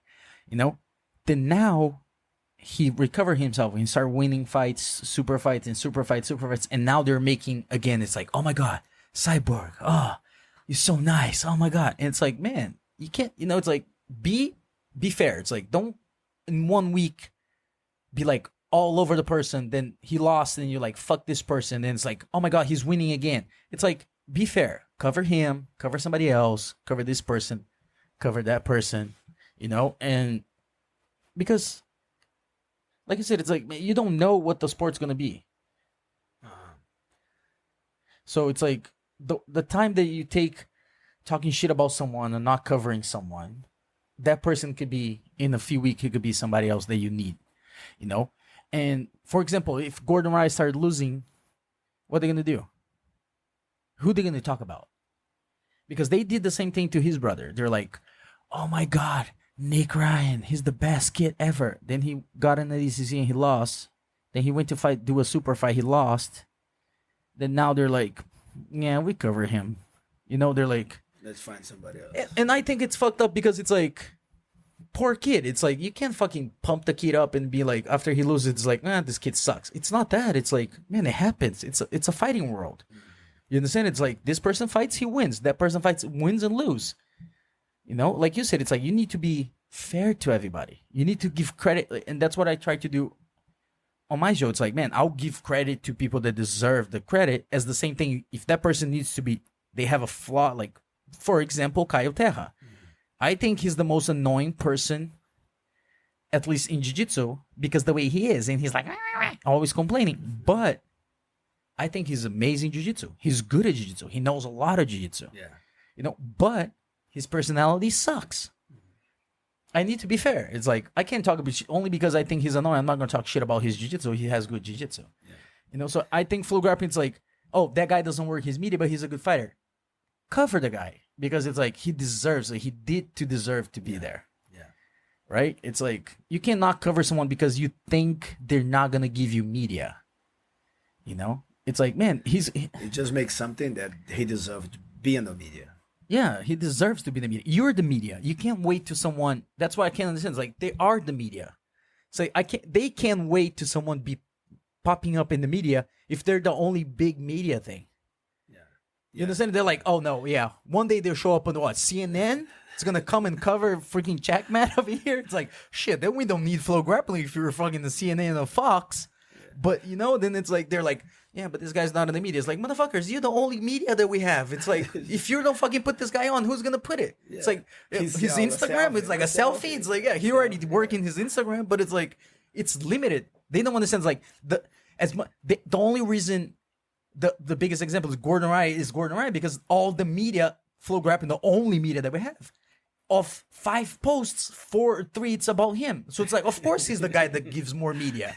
Then now he recovered himself and he started winning fights, super fights, and now they're making again. It's like, oh my God, Cyborg, oh, you're so nice, oh my God. And it's like, man, you can't, it's like, be fair. It's like, don't in 1 week be like all over the person, then he lost and you're like, fuck this person, then it's like, oh my God, he's winning again. It's like, be fair. Cover him, cover somebody else, cover this person, cover that person, and because, like I said, it's like, man, you don't know what the sport's gonna be. So it's like the time that you take talking shit about someone and not covering someone, that person could be in a few weeks. It could be somebody else that you need, And for example, if Gordon Rice started losing, what are they gonna do? Who are they gonna talk about? Because they did the same thing to his brother. They're like, "Oh my God, Nick Ryan, he's the best kid ever." Then he got in the ADCC and he lost. Then he went to do a super fight. He lost. Then now they're like, "Yeah, we cover him." They're like, let's find somebody else. And I think it's fucked up because it's like, poor kid. It's like, you can't fucking pump the kid up and be like, after he loses, it's like, this kid sucks. It's not that. It's like, man, it happens. It's a fighting world. You understand? It's like, this person fights, he wins. That person fights, wins and lose. Like you said, it's like, you need to be fair to everybody. You need to give credit. And that's what I try to do on my show. It's like, man, I'll give credit to people that deserve the credit, as the same thing. If that person needs to be, they have a flaw, like, for example, Caio Terra. I think he's the most annoying person, at least in jiu-jitsu, because the way he is, and he's like, always complaining. But I think he's amazing jiu-jitsu. He's good at jiu-jitsu. He knows a lot of jiu-jitsu. Yeah. But his personality sucks. I need to be fair. It's like, I can't talk about only because I think he's annoying. I'm not going to talk shit about his jiu-jitsu. He has good jiu-jitsu. Yeah. So I think Flow Grappling's like, oh, that guy doesn't work his media, but he's a good fighter. Cover the guy, because it's like, he deserves it. He did to deserve to be there. Yeah. Right? It's like, you cannot cover someone because you think they're not going to give you media. It's like, man, it just makes something that he deserves to be in the media. Yeah, he deserves to be in the media. You're the media. You can't wait to someone. That's why I can't understand. It's like, they are the media. It's like, they can't wait to someone be popping up in the media if they're the only big media thing. You understand? They're like, oh no, yeah. One day they'll show up on what? CNN? It's gonna come and cover freaking Checkmat over here. It's like, shit, then we don't need Flow Grappling if you're fucking the CNN or Fox. But then it's like, they're like, yeah, but this guy's not in the media. It's like, motherfuckers, you're the only media that we have. It's like, if you don't fucking put this guy on, who's gonna put it? It's like, his Instagram, it's like a selfie. It's like, yeah, he already working his Instagram, but it's like, it's limited. They don't understand. It's like, the only reason. The biggest example is Gordon Ryan because all the media, Flow Grappling, the only media that we have, of 5 posts, 3 it's about him. So it's like, of course he's the guy that gives more media.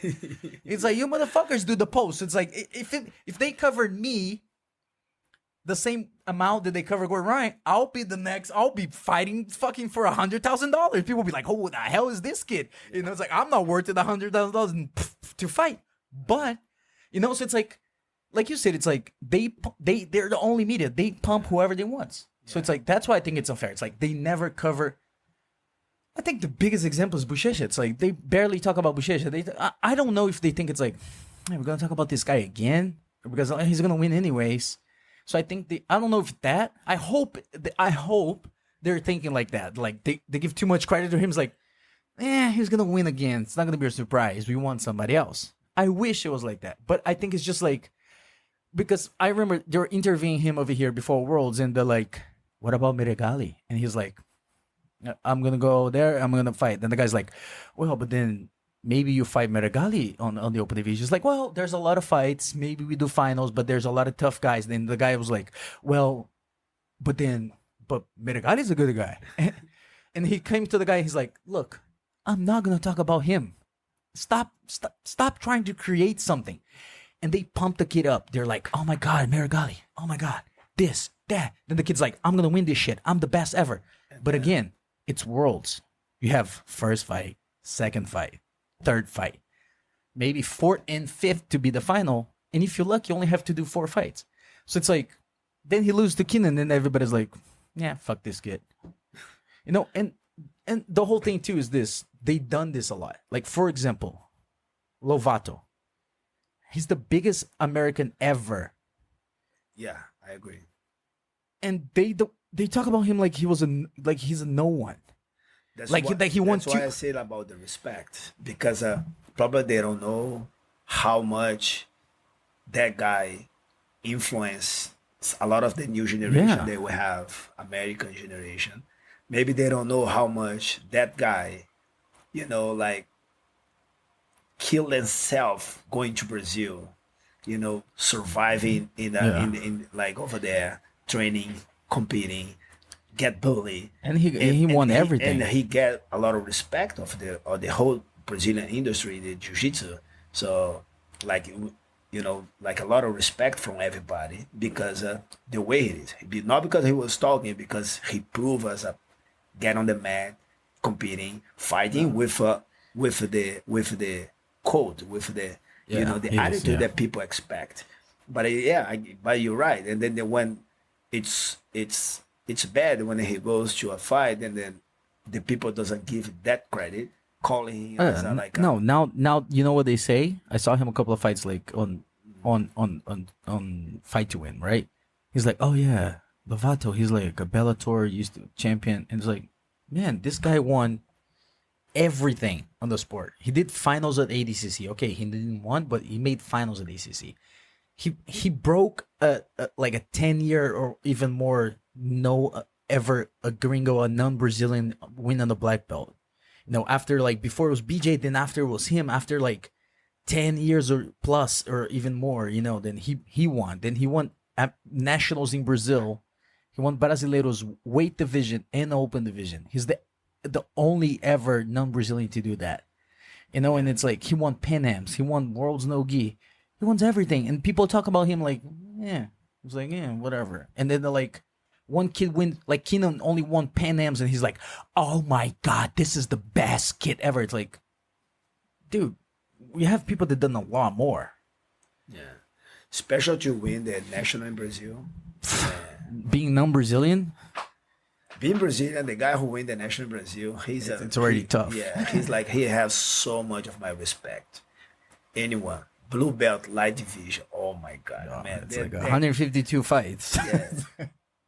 It's like, you motherfuckers do the posts. It's like, if they covered me the same amount that they cover Gordon Ryan, I'll be fighting fucking for $100,000. People will be like, who the hell is this kid? It's like, I'm not worth it $100,000 to fight. But so it's like you said, it's like, they're the only media. They pump whoever they want. So it's like, that's why I think it's unfair. It's like, they never cover. I think the biggest example is Buchecha. It's like, they barely talk about Buchecha. I don't know if they think it's like, hey, we're going to talk about this guy again, because he's going to win anyways. So I think I don't know if that, I hope they're thinking like that. Like, they give too much credit to him. It's like, he's going to win again. It's not going to be a surprise. We want somebody else. I wish it was like that. But I think it's just like, because I remember they were interviewing him over here before Worlds, and they're like, what about Meregali? And he's like, I'm going to go there, I'm going to fight. Then the guy's like, well, but then maybe you fight Meregali on the open division. He's like, well, there's a lot of fights. Maybe we do finals, but there's a lot of tough guys. Then the guy was like, well, but Meregali's a good guy. And he came to the guy, he's like, look, I'm not going to talk about him. Stop trying to create something. And they pump the kid up. They're like, oh my God, Meregali. Oh my God, this, that. Then the kid's like, I'm going to win this shit. I'm the best ever. But again, it's Worlds. You have first fight, second fight, third fight, maybe fourth and fifth to be the final. And if you're lucky, you only have to do 4 fights. So it's like, then he loses to Keenan, and everybody's like, yeah, fuck this kid. And the whole thing too is this. They done this a lot. Like, for example, Lovato. He's the biggest American ever. Yeah, I agree. And they talk about him like he's a no one. That's why I said about the respect, because probably they don't know how much that guy influenced a lot of the new generation Yeah. they will have American generation. Maybe they don't know how much that guy, like killed himself going to Brazil, surviving Yeah. in like over there, training, competing, get bullied, And he and he and won everything. he get a lot of respect of the whole Brazilian industry, the jiu-jitsu. So like like a lot of respect from everybody because the way it is, not because he was talking, because he proved us a get on the mat, competing, fighting with the code, with the Yeah, the he is. attitude Yeah. that people expect. But yeah, but you're right. And then when it's bad when he goes to a fight and then the people doesn't give that credit, calling him as a like a No, now you know what they say. I saw him a couple of fights like on Fight to Win, right? He's like, oh yeah, Lovato. He's like a Bellator used to champion, and it's like, man, this guy won everything on the sport. He did finals at ADCC. Okay, he didn't win, but he made finals at ADCC. He broke a like a 10-year or even more no ever a gringo, a non-Brazilian win on the black belt. After like before it was BJ, then after it was him. After like 10 years or plus or even more, then he won. Then he won at nationals in Brazil. He won Brasileiros weight division and open division. He's the only ever non-Brazilian to do that. And it's like he won Pan Ams, he won World's No Gi, he wins everything, and people talk about him like, yeah, it's like, yeah, whatever. And then they're like, one kid win, like Keenan only won Pan Ams, and he's like, oh my god, this is the best kid ever. It's like, dude, we have people that done a lot more. yeah, special to win the national in Brazil. Being non-Brazilian, Being Brazilian, the guy who win the national in Brazil, it's already tough. Yeah, he's like he has so much of my respect. Anyone, blue belt, light division. Oh my god, man, It's like 152 fights. yeah,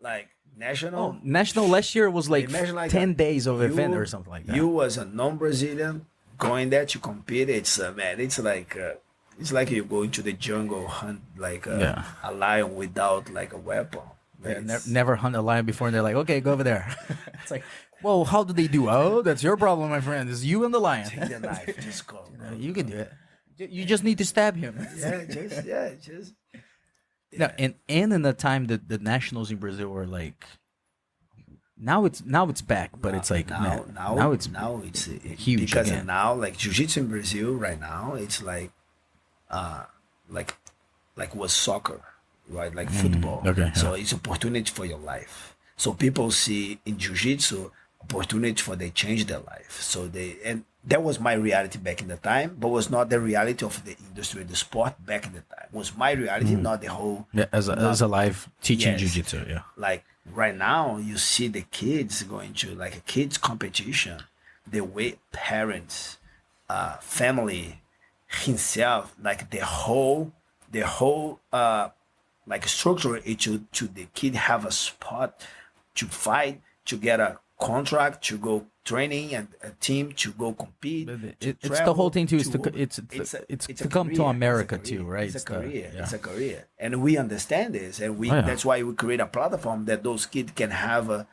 like national. National last year was like Imagine like 10 days of you- event or something like that. You as a non-Brazilian going there to compete, it's man, it's like you go into the jungle hunt like a lion without like a weapon. Yeah, It's- never hunt a lion before, and they're like, okay, go over there. It's like, well, how do they do? Oh, that's your problem, my friend. It's you and the lion. Take the knife, just go. Bro. You can do it. You just need to stab him. Just No, and in the time that the nationals in Brazil were like, now it's back, but it's like now it's huge because again. now like jiu-jitsu in Brazil right now it's like was soccer, right? Like football. okay, So it's opportunity for your life. So people see in jiu-jitsu opportunity for they change their life. So and that was my reality back in the time, but was not the reality of the industry, the sport back in the time. Was my reality, not the whole. Yeah, as a live teaching Yes. jiu-jitsu, yeah. Like right now, you see the kids going to like a kids competition, the way parents, family, himself, like the whole like structure it to the kid have a spot to fight, to get a contract, to go training and a team to go compete. It's the whole thing too. It's to come to America too, right? It's a career. Yeah. It's a career, and we understand this, and we Oh, yeah. that's why we create a platform that those kids can have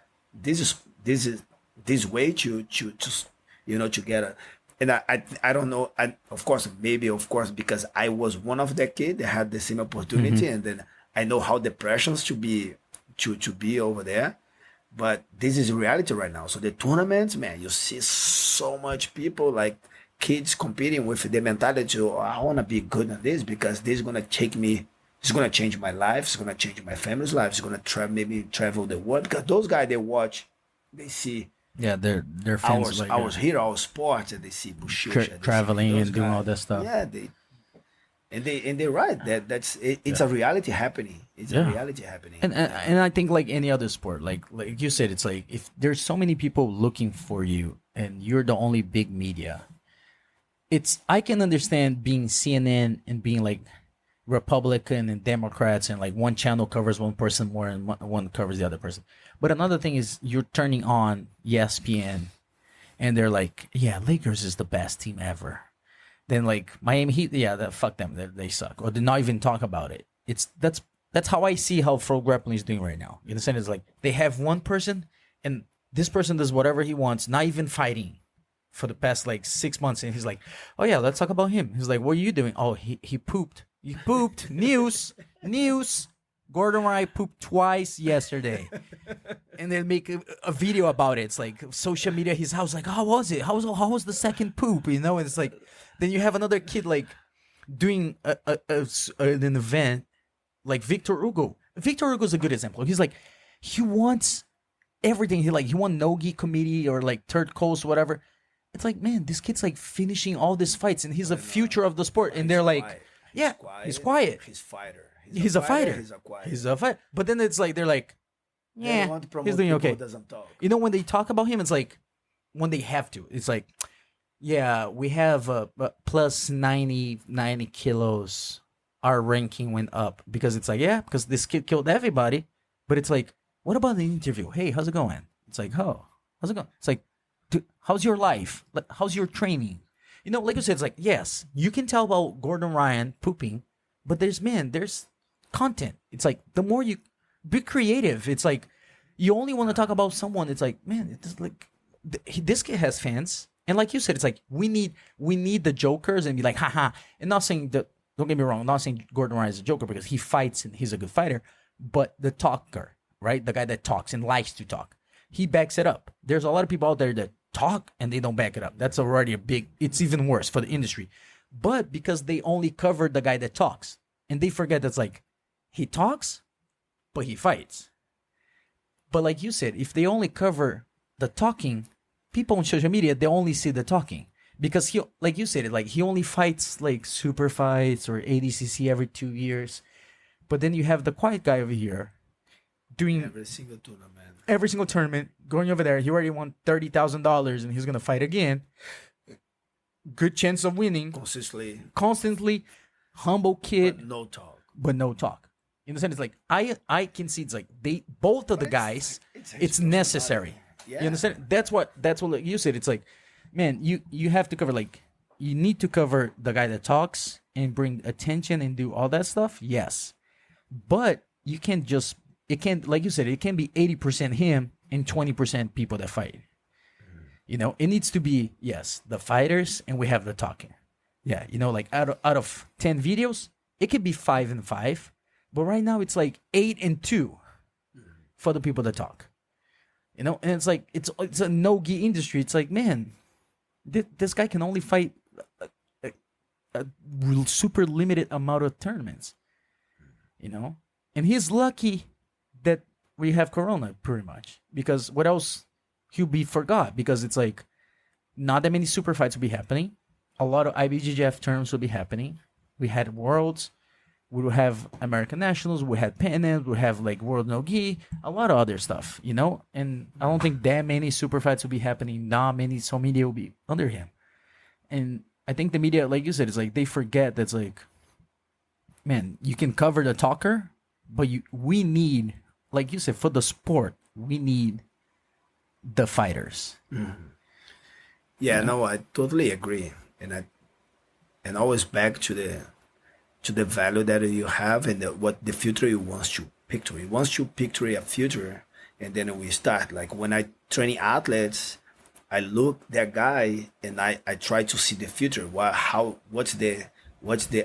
this way to to get a. And I don't know. And of course, because I was one of the kids that had the same opportunity, and then I know how the pressures to be over there. But this is reality right now. So the tournaments, man, you see so much people like kids competing with the mentality of, oh, I want to be good at this because this is going to take me, it's going to change my life. It's going to change my family's life. It's going to maybe travel the world. Because those guys, they watch, they see Yeah, they're fans our sports, and they see Bushusha, traveling and doing all that stuff. Yeah, they're right. It's a reality happening. It's a reality happening. And I think like any other sport, like you said, it's like if there's so many people looking for you and you're the only big media, I can understand being CNN and being like Republican and Democrats and like one channel covers one person more and one covers the other person. But another thing is you're turning on ESPN and they're like, yeah, Lakers is the best team ever. Then like Miami Heat, fuck them, they suck, or they not even talk about it. That's that's how I see how pro grappling is doing right now. In the sense, it's like they have one person, and this person does whatever he wants, not even fighting for the past like 6 months, and he's like, oh yeah, let's talk about him. He's like, what are you doing? Oh, he pooped. He pooped. News. Gordon Ryan pooped twice yesterday, and then make a video about it. It's like social media. His house, like, how was it? How was the second poop? You know, and it's like, then you have another kid like doing an event like Victor Hugo. Victor Hugo's a good example. He's like, he wants everything. He won Nogi committee or like third coast, whatever. It's like, man, this kid's like finishing all these fights, and he's a future of the sport. And they're like, yeah, he's quiet. He's fighter. He's a fighter. He's a fighter. But then it's like they're like, yeah, he's doing okay. Doesn't talk. You know, when they talk about him, it's like when they have to. It's like, yeah, we have plus 90 kilos. Our ranking went up because it's like, yeah, because this kid killed everybody. But it's like, what about the interview? Hey, how's it going? It's like, oh, how's it going? It's like, dude, how's your life? Like, how's your training? You know, like you said, it's like, yes, you can tell about Gordon Ryan pooping, but there's content. It's like, the more you be creative, it's like, you only want to talk about someone. It's like, man, it's like, this kid has fans. And like you said, it's like, we need the jokers and be like, haha. And not saying that, don't get me wrong, I'm not saying Gordon Ryan is a joker because he fights and he's a good fighter, but the talker, right? The guy that talks and likes to talk, he backs it up. There's a lot of people out there that talk and they don't back it up. That's already it's even worse for the industry. But because they only cover the guy that talks, and they forget that's like, he talks, but he fights. But like you said, if they only cover the talking, people on social media, they only see the talking. Because he, like you said, like he only fights like super fights or ADCC every 2 years. But then you have the quiet guy over here doing every single tournament, going over there. He already won $30,000 and he's gonna fight again. Good chance of winning. Constantly, humble kid, but no talk. In the sense, it's like I can see it's like both of the guys. It's necessary. Yeah. You understand? That's what like you said. It's like, man, you have to cover, like, you need to cover the guy that talks and bring attention and do all that stuff. Yes, but you can't just. It can't, like you said, it can be 80% him and 20% people that fight. You know, it needs to be, yes, the fighters and we have the talking. Yeah, you know, like out of 10 videos, it could be 5 and 5, but right now it's like 8 and 2 for the people that talk. You know, and it's like it's a no-gi industry. It's like, man, this guy can only fight a super limited amount of tournaments. You know, and he's lucky that we have Corona, pretty much, because what else he'll be forgot, because it's like not that many super fights will be happening. A lot of IBJJF terms will be happening. We had Worlds, we will have American Nationals, we had Pan Am, we have like World No Gi, a lot of other stuff, you know. And I don't think that many super fights will be happening. Not many, so media will be under him. And I think the media, like you said, it's like they forget that's like, man, you can cover the talker, but we need, like you said, for the sport, we need the fighters. Mm-hmm. Yeah, no, I totally agree, and always back to the value that you have and what the future you wants to picture. It wants to picture a future, and then we start. Like when I train athletes, I look that guy and I try to see the future. What's the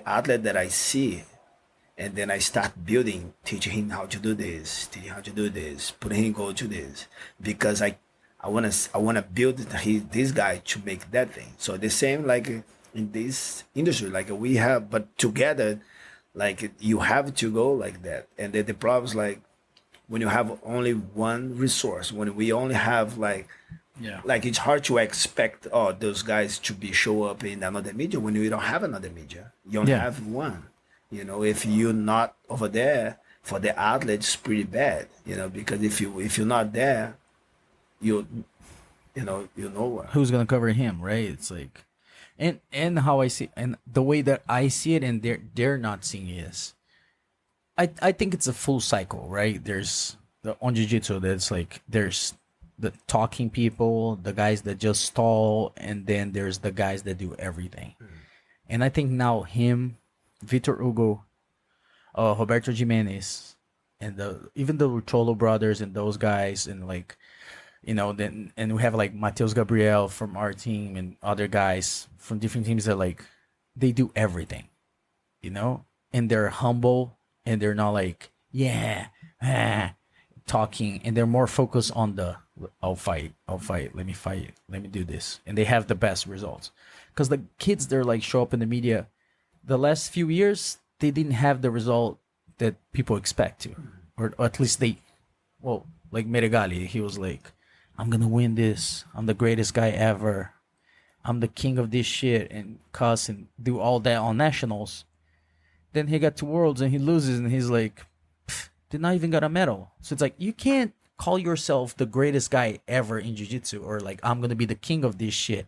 athlete that I see? And then I start building, teaching him how to do this, putting him go to this, because I wanna build this guy to make that thing. So the same like in this industry, like we have, but together, like you have to go like that. And then the problem is like when you have only one resource, when we only have like it's hard to expect those guys to show up in another media when you don't have another media. You only have one. You know, if you're not over there for the athlete, it's pretty bad. You know, because if you're not there, you're nowhere. Who's gonna cover him, right? It's like, and how I see, and the way that I see it, and they're not seeing it is, I think it's a full cycle, right? There's on jiu-jitsu, that's like there's the talking people, the guys that just stall, and then there's the guys that do everything. And I think now Victor Hugo, Roberto Jimenez, and even the Cholo brothers and those guys, and like, then and we have like Mateus Gabriel from our team and other guys from different teams that like they do everything, and they're humble and they're not like talking, and they're more focused on the I'll fight, let me fight, let me do this, and they have the best results because the kids they're like show up in the media the last few years they didn't have the result that people expect to, or at least like Meregali, he was like, I'm gonna win this, I'm the greatest guy ever, I'm the king of this shit, and cuss and do all that on nationals. Then he got to worlds and he loses and he's like, did not even got a medal. So it's like, you can't call yourself the greatest guy ever in jiu-jitsu, or like, I'm gonna be the king of this shit.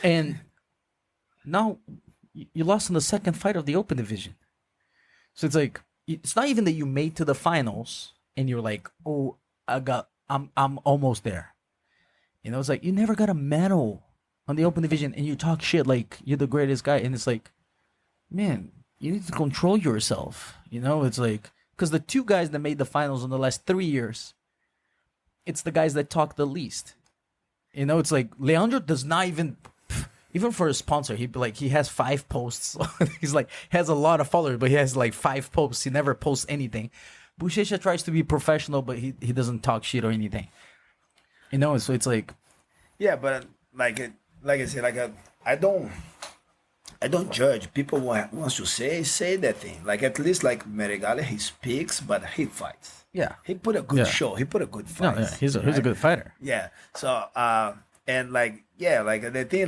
And now you lost in the second fight of the open division. So it's like, it's not even that you made to the finals and you're like, oh, I'm almost there. It's like, you never got a medal on the open division and you talk shit like you're the greatest guy. And it's like, man, you need to control yourself. It's like, because the two guys that made the finals in the last 3 years, it's the guys that talk the least. It's like Leandro does not even for a sponsor, he has 5 posts. He's like, has a lot of followers, but he has like 5 posts. He never posts anything. Buchecha tries to be professional, but he doesn't talk shit or anything. So it's like, yeah, but like I said, I don't judge. People wants to say that thing. Like, at least like Meregali, he speaks, but he fights. yeah, He put a good show. He put a good fight. no, yeah, he's a good fighter. Yeah. So and like, yeah, like the thing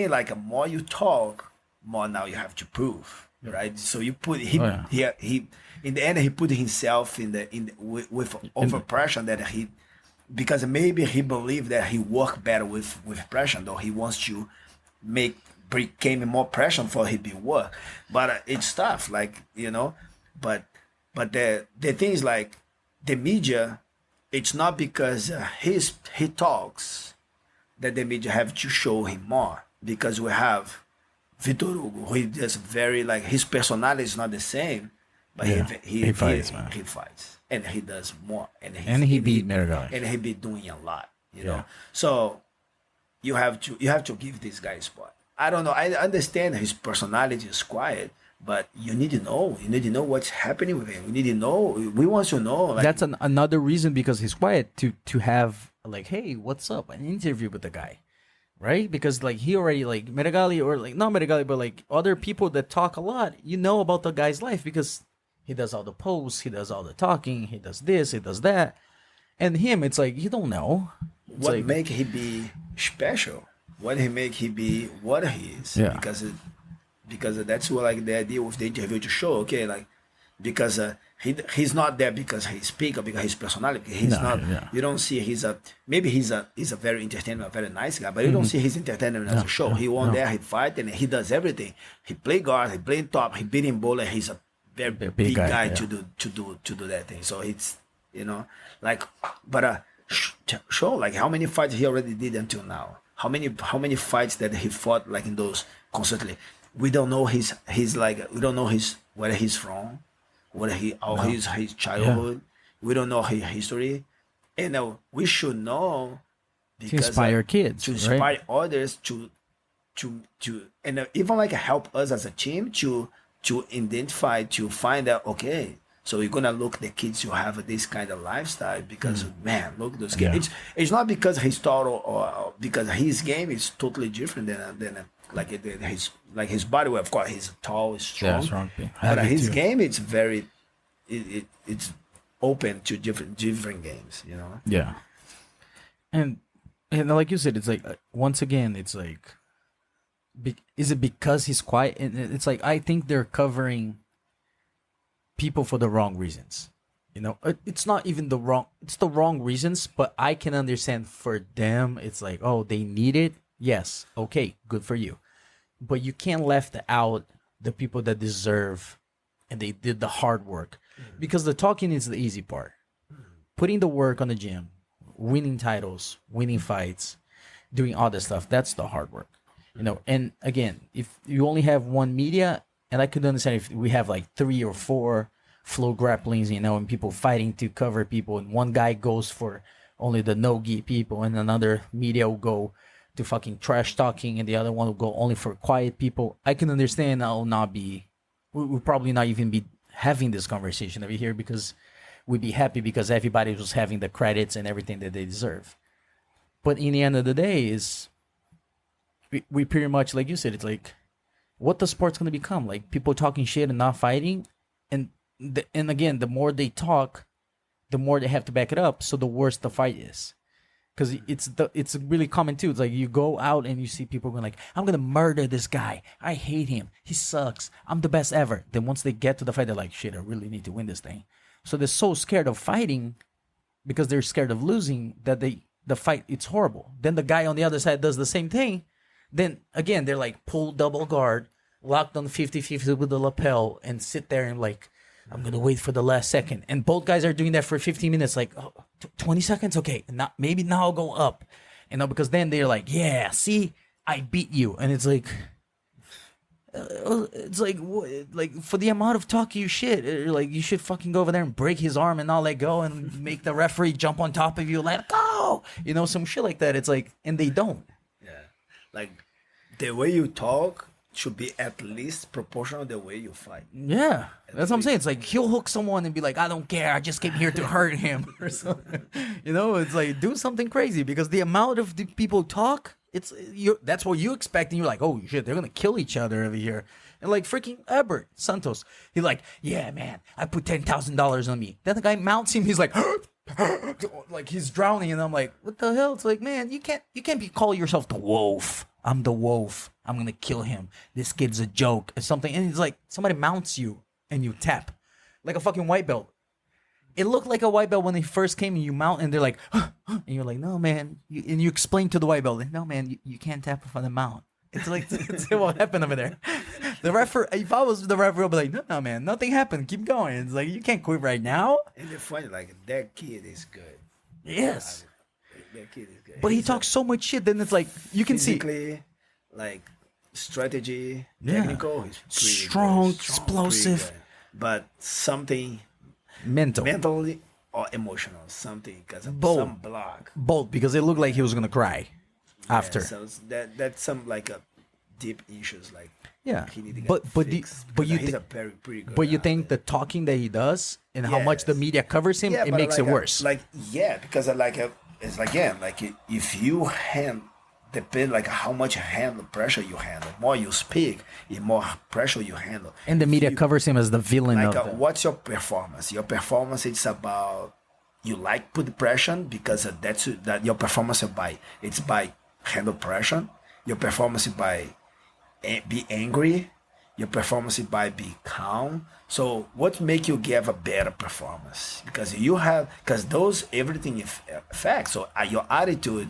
like more you talk, more now you have to prove, right? So you put he in the end he put himself with over pressure that because maybe he believed that he worked better with pressure, though he wants to became more pressure for his work. But it's tough, like, but the thing is, like, the media, it's not because he talks that the media have to show him more, because we have Vitor Hugo, who is just very, like, his personality is not the same, but he fights, man. He fights and he does more, and he beat Meregali, and he be doing a lot, know. So you have to give this guy a spot. I don't know. I understand his personality is quiet, but you need to know. You need to know what's happening with him. We need to know. We want to know. Like, that's another reason, because he's quiet, to have like, hey, what's up? An interview with the guy, right? Because like he already, like Meregali, or like not Meregali, but like other people that talk a lot, about the guy's life, because he does all the posts, he does all the talking, he does this, he does that, and him, it's like you don't know. It's what like, make he be special? What he make he be what he is? Yeah. Because that's what, like, the idea with the interview, to show, okay, like, because he's not there because he speaks or because his personality. He's not. Yeah. You don't see he's a very entertaining, a very nice guy, but you don't see his entertainment as a show. He won there, he fight, and he does everything. He play guard, he play top, he beat him bowler. He's a very big guy to do that thing. So it's like, but show, like, how many fights he already did until now. How many fights that he fought, like, in those constantly. We don't know his like, we don't know where he's from, his childhood. Yeah. We don't know his history, and we should know, because to inspire kids, to inspire others to and even like help us as a team to identify, to find out, okay, so we're gonna look the kids who have this kind of lifestyle, because man, look at those kids. It's not because he's tall or because his game is totally different than his body. Well, of course, he's tall, strong, but his game, it's very it's open to different games, Yeah, and like you said, it's like, once again, it's like, is it because he's quiet? And it's like, I think they're covering people for the wrong reasons. It's not even it's the wrong reasons, but I can understand for them. It's like, oh, they need it. Yes. Okay. Good for you. But you can't left out the people that deserve and they did the hard work, because the talking is the easy part. Putting the work on the gym, winning titles, winning fights, doing all this stuff, that's the hard work. And again, if you only have one media And I could understand if we have like 3 or 4 flow grapplings, and people fighting to cover people, and one guy goes for only the no-gi people, and another media will go to fucking trash talking, and the other one will go only for quiet people. I can understand I'll not be, we'll probably not even be having this conversation over here, because we'd be happy because everybody was having the credits and everything that they deserve. But in the end of the day, is we pretty much, like you said, it's like, what the sport's going to become? Like, people talking shit and not fighting. And again, the more they talk, the more they have to back it up, so the worse the fight is. Because it's really common too. It's like you go out and you see people going like, I'm going to murder this guy. I hate him. He sucks. I'm the best ever. Then once they get to the fight, they're like, shit, I really need to win this thing. So they're so scared of fighting because they're scared of losing that the fight, it's horrible. Then the guy on the other side does the same thing. Then again, they're like, pull double guard, locked on 50-50 with the lapel, and sit there and like, I'm going to wait for the last second. And both guys are doing that for 15 minutes. Like, 20 seconds? Okay. Maybe now I'll go up. Because then they're like, yeah, see, I beat you. And it's like, for the amount of talk you shit, like, you should fucking go over there and break his arm and not let go and make the referee jump on top of you, let go. Some shit like that. It's like, and they don't. Yeah. Like, the way you talk should be at least proportional to the way you fight. Yeah, that's what I'm saying. It's like he'll hook someone and be like, I don't care, I just came here to hurt him or something. It's like, do something crazy, because the amount of the people talk, that's what you expect, and you're like, oh shit, they're gonna kill each other over here. And like freaking Albert Santos, he's like, yeah man, I put $10,000 on me. Then the guy mounts him, he's like like he's drowning, and I'm like, what the hell? It's like, man, you can't call yourself the wolf. I'm the wolf. I'm gonna kill him. This kid's a joke or something. And it's like somebody mounts you and you tap like a fucking white belt. It looked like a white belt when they first came, and you mount, and they're like, and you're like, no man. And you explain to the white belt, no man, you can't tap for the mount. It's like, it's what happened over there. The referee, if I was the referee, I'd be like, no man, nothing happened. Keep going. It's like, you can't quit right now. And it's funny, like, that kid is good. Yes. That kid is good. But he talks so much shit, then it's like, you can see. Physically, like, strategy, technical, he's pretty strong, good. explosive. But something mentally or emotional, something, because of some block. Both, because it looked like he was going to cry after. So that's some, like, a deep issues, like, yeah, he need to get but fixed, he's a pretty good. But you think the talking that he does and how much the media covers him, it makes it worse. Because it's like, yeah, like, if you depend like how much pressure you handle. More you speak, the more pressure you handle. And the media covers him as the villain of what's your performance? Your performance, it's about, you like put pressure because that your performance it's by handle pressure. Your performance is by be angry. Your performance is by be calm. So what make you give a better performance? Because those everything affects. So your attitude,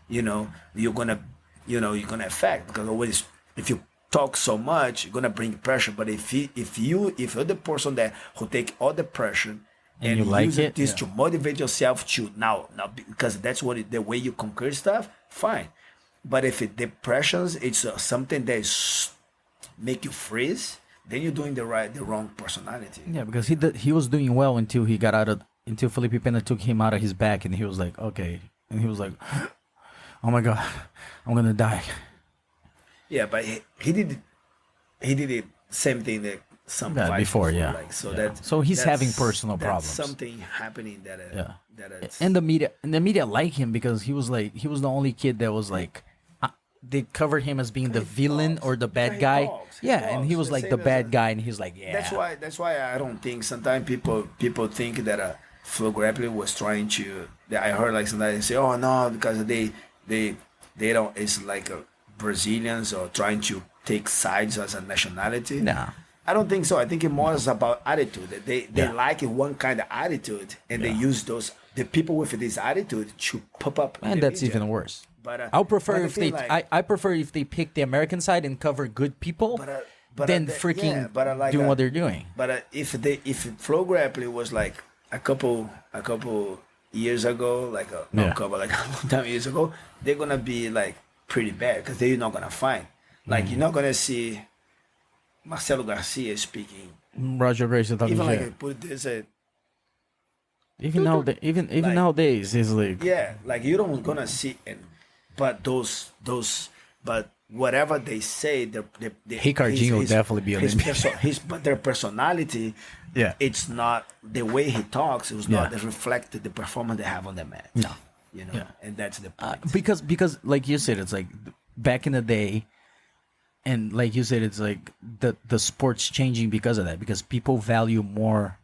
you're gonna affect, because always if you talk so much, you're gonna bring pressure. But if you're the person who take all the pressure and you like use this to motivate yourself to now because that's the way you conquer stuff, fine. But if the pressures, it's something that is make you freeze, then you're doing the wrong personality. Yeah, because he was doing well until he got until Felipe Pena took him out of his back, and he was like, okay, and he was like, oh my god, I'm gonna die. Yeah, but he did it same thing that some fights before, yeah. Like, so he's having personal problems. Something happening that and the media like him because he was the only kid that was like, they covered him as being the villain or the bad guy. And he was like the bad guy, and he's like, yeah. That's why I don't think sometimes people think that Flow Grappling was trying to. I heard like sometimes say, oh no, because they don't. It's like Brazilians or trying to take sides as a nationality. No. I don't think so. I think it more is about attitude. They like one kind of attitude, and they use the people with this attitude to pop up. And that's even worse. But I prefer if they I prefer if they pick the American side and cover good people than doing what they're doing. But if Flow Grappling was like a couple years ago, like a long time years ago, they're gonna be like pretty bad because they're not gonna find. Like you're not gonna see. Marcelo Garcia speaking. Roger Gracie talking Even like I shit. put this Even now, even like nowadays, he's like, yeah, like you don't gonna see and but those but whatever they say, Ricardinho will definitely be his Olympic. but their personality, Yeah. it's not the way he talks. It was Yeah. not that reflected the performance they have on the mat. No. You know, Yeah. and that's the point. Because like you said, it's like back in the day, and like you said, it's like the sport's changing because of that. Because people value more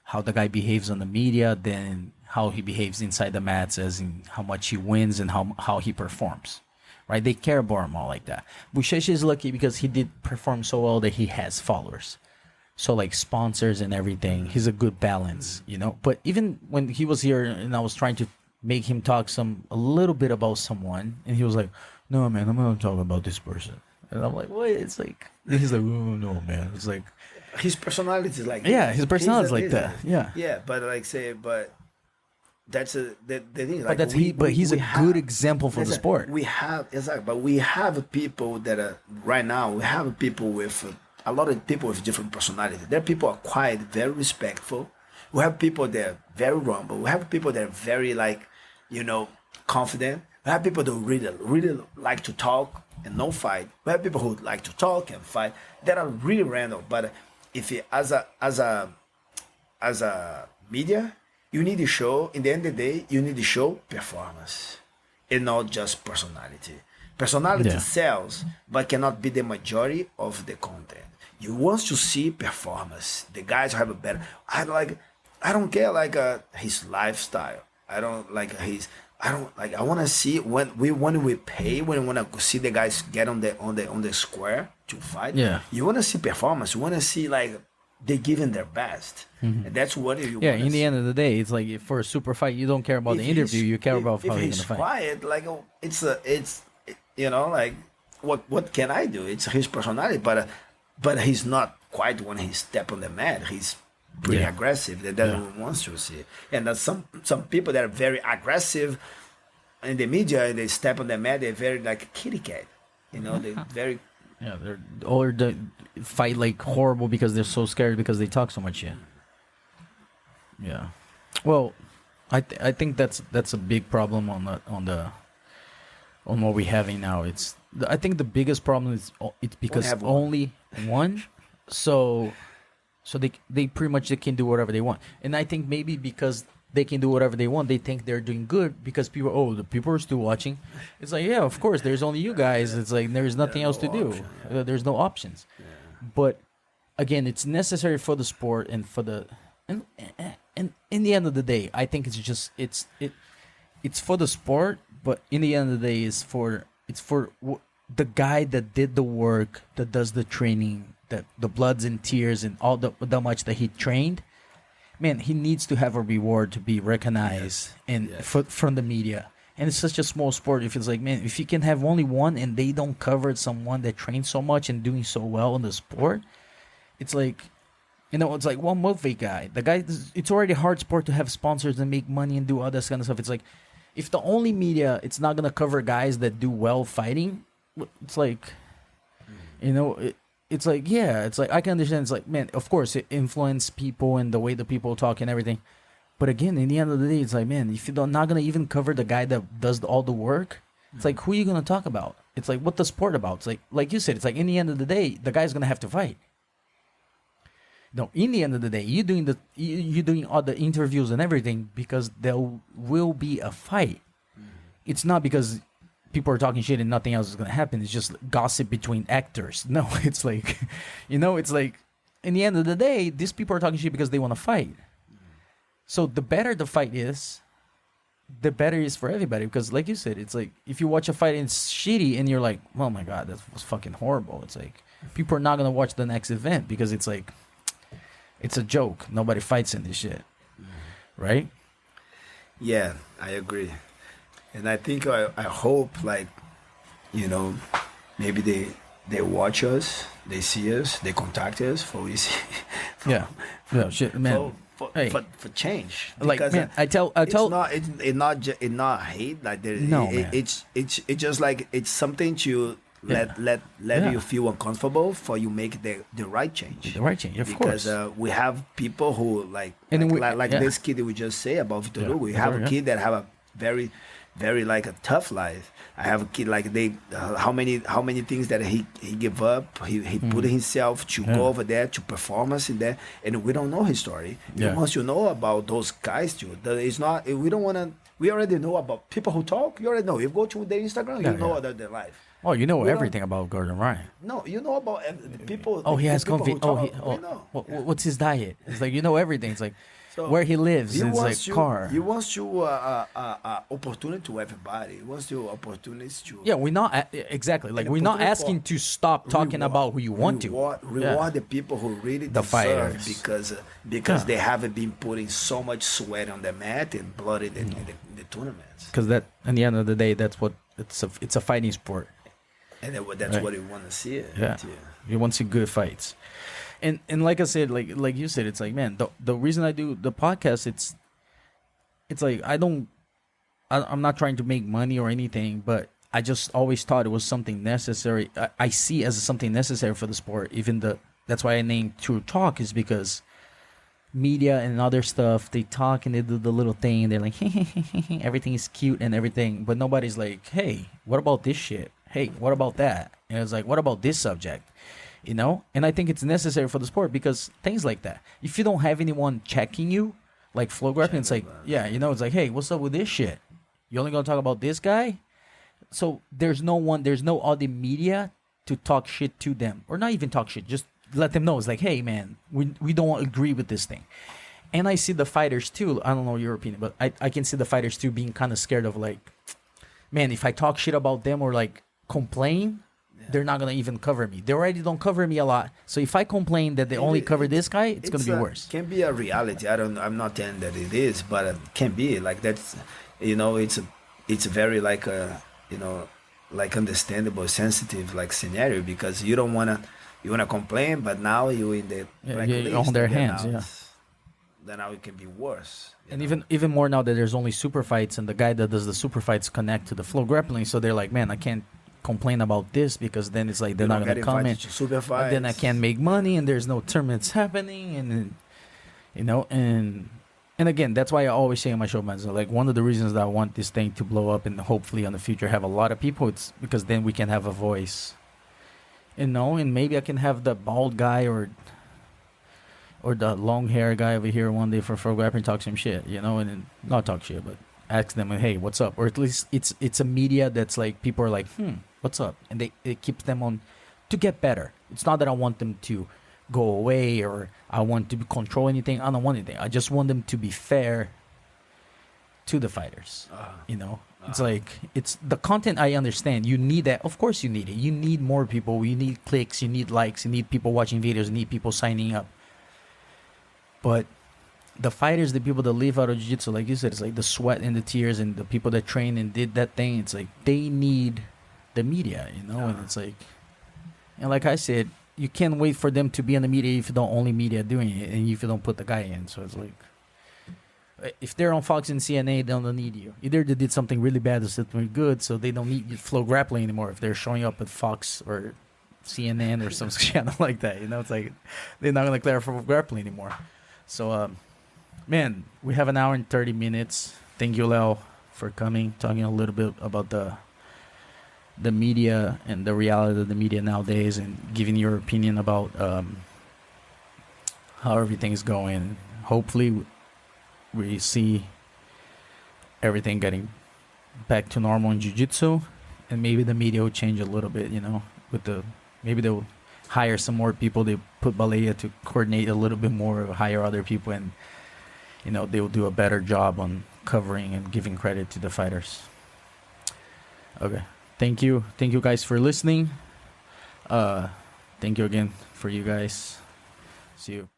how the guy behaves on the media than how he behaves inside the mats, as in how much he wins and how he performs. Right? They care about him all like that. Bushesh is lucky because he did perform so well that he has followers. So like sponsors and everything, he's a good balance, you know. But even when he was here and I was trying to make him talk a little bit about someone, and he was like, "No, man, I'm not talking about this person." And I'm like, "What?" It's like he's like, "Oh no, man." It's like His personality is like yeah, his personality is like he's that. Yeah, yeah, but like say, but that's the thing. Like but he's a have, good example for the listen, sport. We have exactly, but we have people that are right now. We have people with a lot of people with different personalities. There are people who are quiet, very respectful. We have people that are very rumble. We have people that are very like, you know, confident. We have people that really like to talk and no fight. We have people who like to talk and fight. That are really random. But if you, as a media, you need to show. In the end of the day, you need to show performance, and not just personality. Personality Yeah. sells, but cannot be the majority of the content. You want to see performance. The guys have a better. I don't care like his lifestyle. I don't like his. I don't like. I want to see when we pay, when we want to see the guys get on the square to fight. Yeah. You want to see performance. You want to see like they giving their best, and that's what you. Yeah, wanna in the see. end of the day, it's like for a super fight, you don't care about the If interview, he's- you care if- about how if he's he's gonna fight. quiet, like it's you know like what can I do? It's his personality, but he's not quite when he step on the mat. He's pretty Yeah. aggressive. That's what he wants to see. And there's some people that are very aggressive in the media. And they step on the mat. They're very like a kitty cat. You know, they're very. Yeah, they fight like horrible because they're so scared because they talk so much shit. Yeah, well, I think that's a big problem on what we're having now. I think the biggest problem is it's because have one. only one, so they pretty much they can do whatever they want, and I think maybe because they can do whatever they want, they think they're doing good because the people are still watching. It's like, yeah, of course, there's only you guys. It's like there's nothing else to do. option, There's no options. But again, it's necessary for the sport and for the and in the end of the day, I think it's for the sport, but in the end of the day, it's for the guy that did the work, that does the training, that the bloods and tears and all the much that he trained. Man, he needs to have a reward to be recognized from the media. And it's such a small sport. If it's like, man, if you can have only one and they don't cover someone that trains so much and doing so well in the sport, it's like, it's like one motivate guy. The guy, it's already a hard sport to have sponsors and make money and do all this kind of stuff. It's like, if the only media, it's not gonna cover guys that do well fighting. It's like, it's like, yeah, it's like, I can understand. It's like, man, of course, it influences people and the way the people talk and everything. But again, in the end of the day, it's like, man, if you're not going to even cover the guy that does all the work, it's like, who are you going to talk about? It's like, what the sport about? It's like you said, it's like, in the end of the day, the guy's going to have to fight. No, in the end of the day, you're doing all the interviews and everything because there will be a fight. It's not because people are talking shit and nothing else is going to happen. It's just gossip between actors. No, it's like, it's like, in the end of the day, these people are talking shit because they want to fight. So the better the fight is, the better it is for everybody. Because like you said, it's like, if you watch a fight and it's shitty and you're like, oh my God, that was fucking horrible. It's like, people are not going to watch the next event because it's like, it's a joke. Nobody fights in this shit. Right? Yeah, I agree. And I think I hope like, maybe they watch us, they see us, they contact us for we see. Yeah. Yeah, shit, man. For change. Like, Because, man, I tell. it's not hate like there. No, it, man. it's just like it's something to let Yeah. you feel uncomfortable for you make the right change. The right change, of Because course. we have people who And then like yeah, this kid that we just say about Vitor yeah, Hugo. We have Victor, a yeah. kid that have a very like a tough life. I have a kid like they how many things that he give up. He put himself to Yeah. go over there to performance in there, and we don't know his story. Yeah. And once you know about those guys too, it's not we don't want to. We already know about people who talk. You already know. You go to their Instagram, Yeah, you know yeah. about their life. Oh, you know We don't. everything about Gordon Ryan. No, you know about the people. Oh, he The has people comfy. who Oh, he. talk. We Oh, know. what's his diet? It's like you know everything. It's like So where he lives. he And it's like wants you. car. He wants you opportunity to everybody. He wants you opportunities to. Yeah, we're not exactly like And we're not opportunity asking for to stop talking about who you want to. Reward the people who really The deserve fighters. because Yeah. they haven't been putting so much sweat on the mat and blood in the tournaments. Because that, at the end of the day, that's what it's a fighting sport. And that's Right. what you want to see. Yeah, you want to see good fights, and like I said, like you said, it's like man, the reason I do the podcast, it's like I'm not trying to make money or anything, but I just always thought it was something necessary. I see as something necessary for the sport. That's why I named True Talk is because media and other stuff they talk and they do the little thing. They're like everything is cute and everything, but nobody's like, hey, what about this shit? Hey, what about that? And it's like, what about this subject? You know? And I think it's necessary for the sport because things like that. If you don't have anyone checking you, like flow grappling, it's like, yeah, you know, it's like, hey, what's up with this shit? You only gonna talk about this guy? So there's no other media to talk shit to them. Or not even talk shit, just let them know. It's like, hey man, we don't agree with this thing. And I see the fighters too, I don't know your opinion, but I can see the fighters too being kind of scared of like, man, if I talk shit about them or like complain, they're not gonna even cover me. They already don't cover me a lot. So if I complain that they only cover this guy, it's gonna be worse. Can be a reality. I'm not saying that it is, but it can be like that's. You know, it's very like a like understandable, sensitive like scenario because you don't wanna complain, but now you're in the you're on their hands. Yeah. Then now it can be worse. And even more now that there's only super fights and the guy that does the super fights connect to the flow grappling, so they're like, man, I can't complain about this because then it's like they're not gonna come in. Then I can't make money and there's no tournaments happening and and again that's why I always say on my show, man. So like one of the reasons that I want this thing to blow up and hopefully in the future have a lot of people, it's because then we can have a voice. And maybe I can have the bald guy or the long hair guy over here one day for grappling talk some shit, and then not talk shit, but ask them, hey, what's up? Or at least it's a media that's like people are like, what's up? And it keeps them on to get better. It's not that I want them to go away or I want to control anything. I don't want anything. I just want them to be fair to the fighters. It's like it's the content. I understand you need that. Of course you need it. You need more people. You need clicks. You need likes. You need people watching videos. You need people signing up. But the fighters, the people that live out of jiu-jitsu, like you said, it's like the sweat and the tears and the people that train and did that thing. It's like they need the media, and it's like, and like I said, you can't wait for them to be on the media if you don't only media doing it and if you don't put the guy in. So it's like, if they're on Fox and CNN, they don't need you. Either they did something really bad or something good, so they don't need flow grappling anymore if they're showing up at Fox or CNN or some channel like that. It's like they're not going to clarify for grappling anymore. So, man, we have an hour and 30 minutes. Thank you, Leo, for coming, talking a little bit about the media and the reality of the media nowadays and giving your opinion about how everything's going. Hopefully, we see everything getting back to normal in jiu-jitsu, and maybe the media will change a little bit, maybe they'll hire some more people. They put Balea to coordinate a little bit more, hire other people, and they'll do a better job on covering and giving credit to the fighters. Okay, thank you guys for listening. Thank you again for you guys. See you.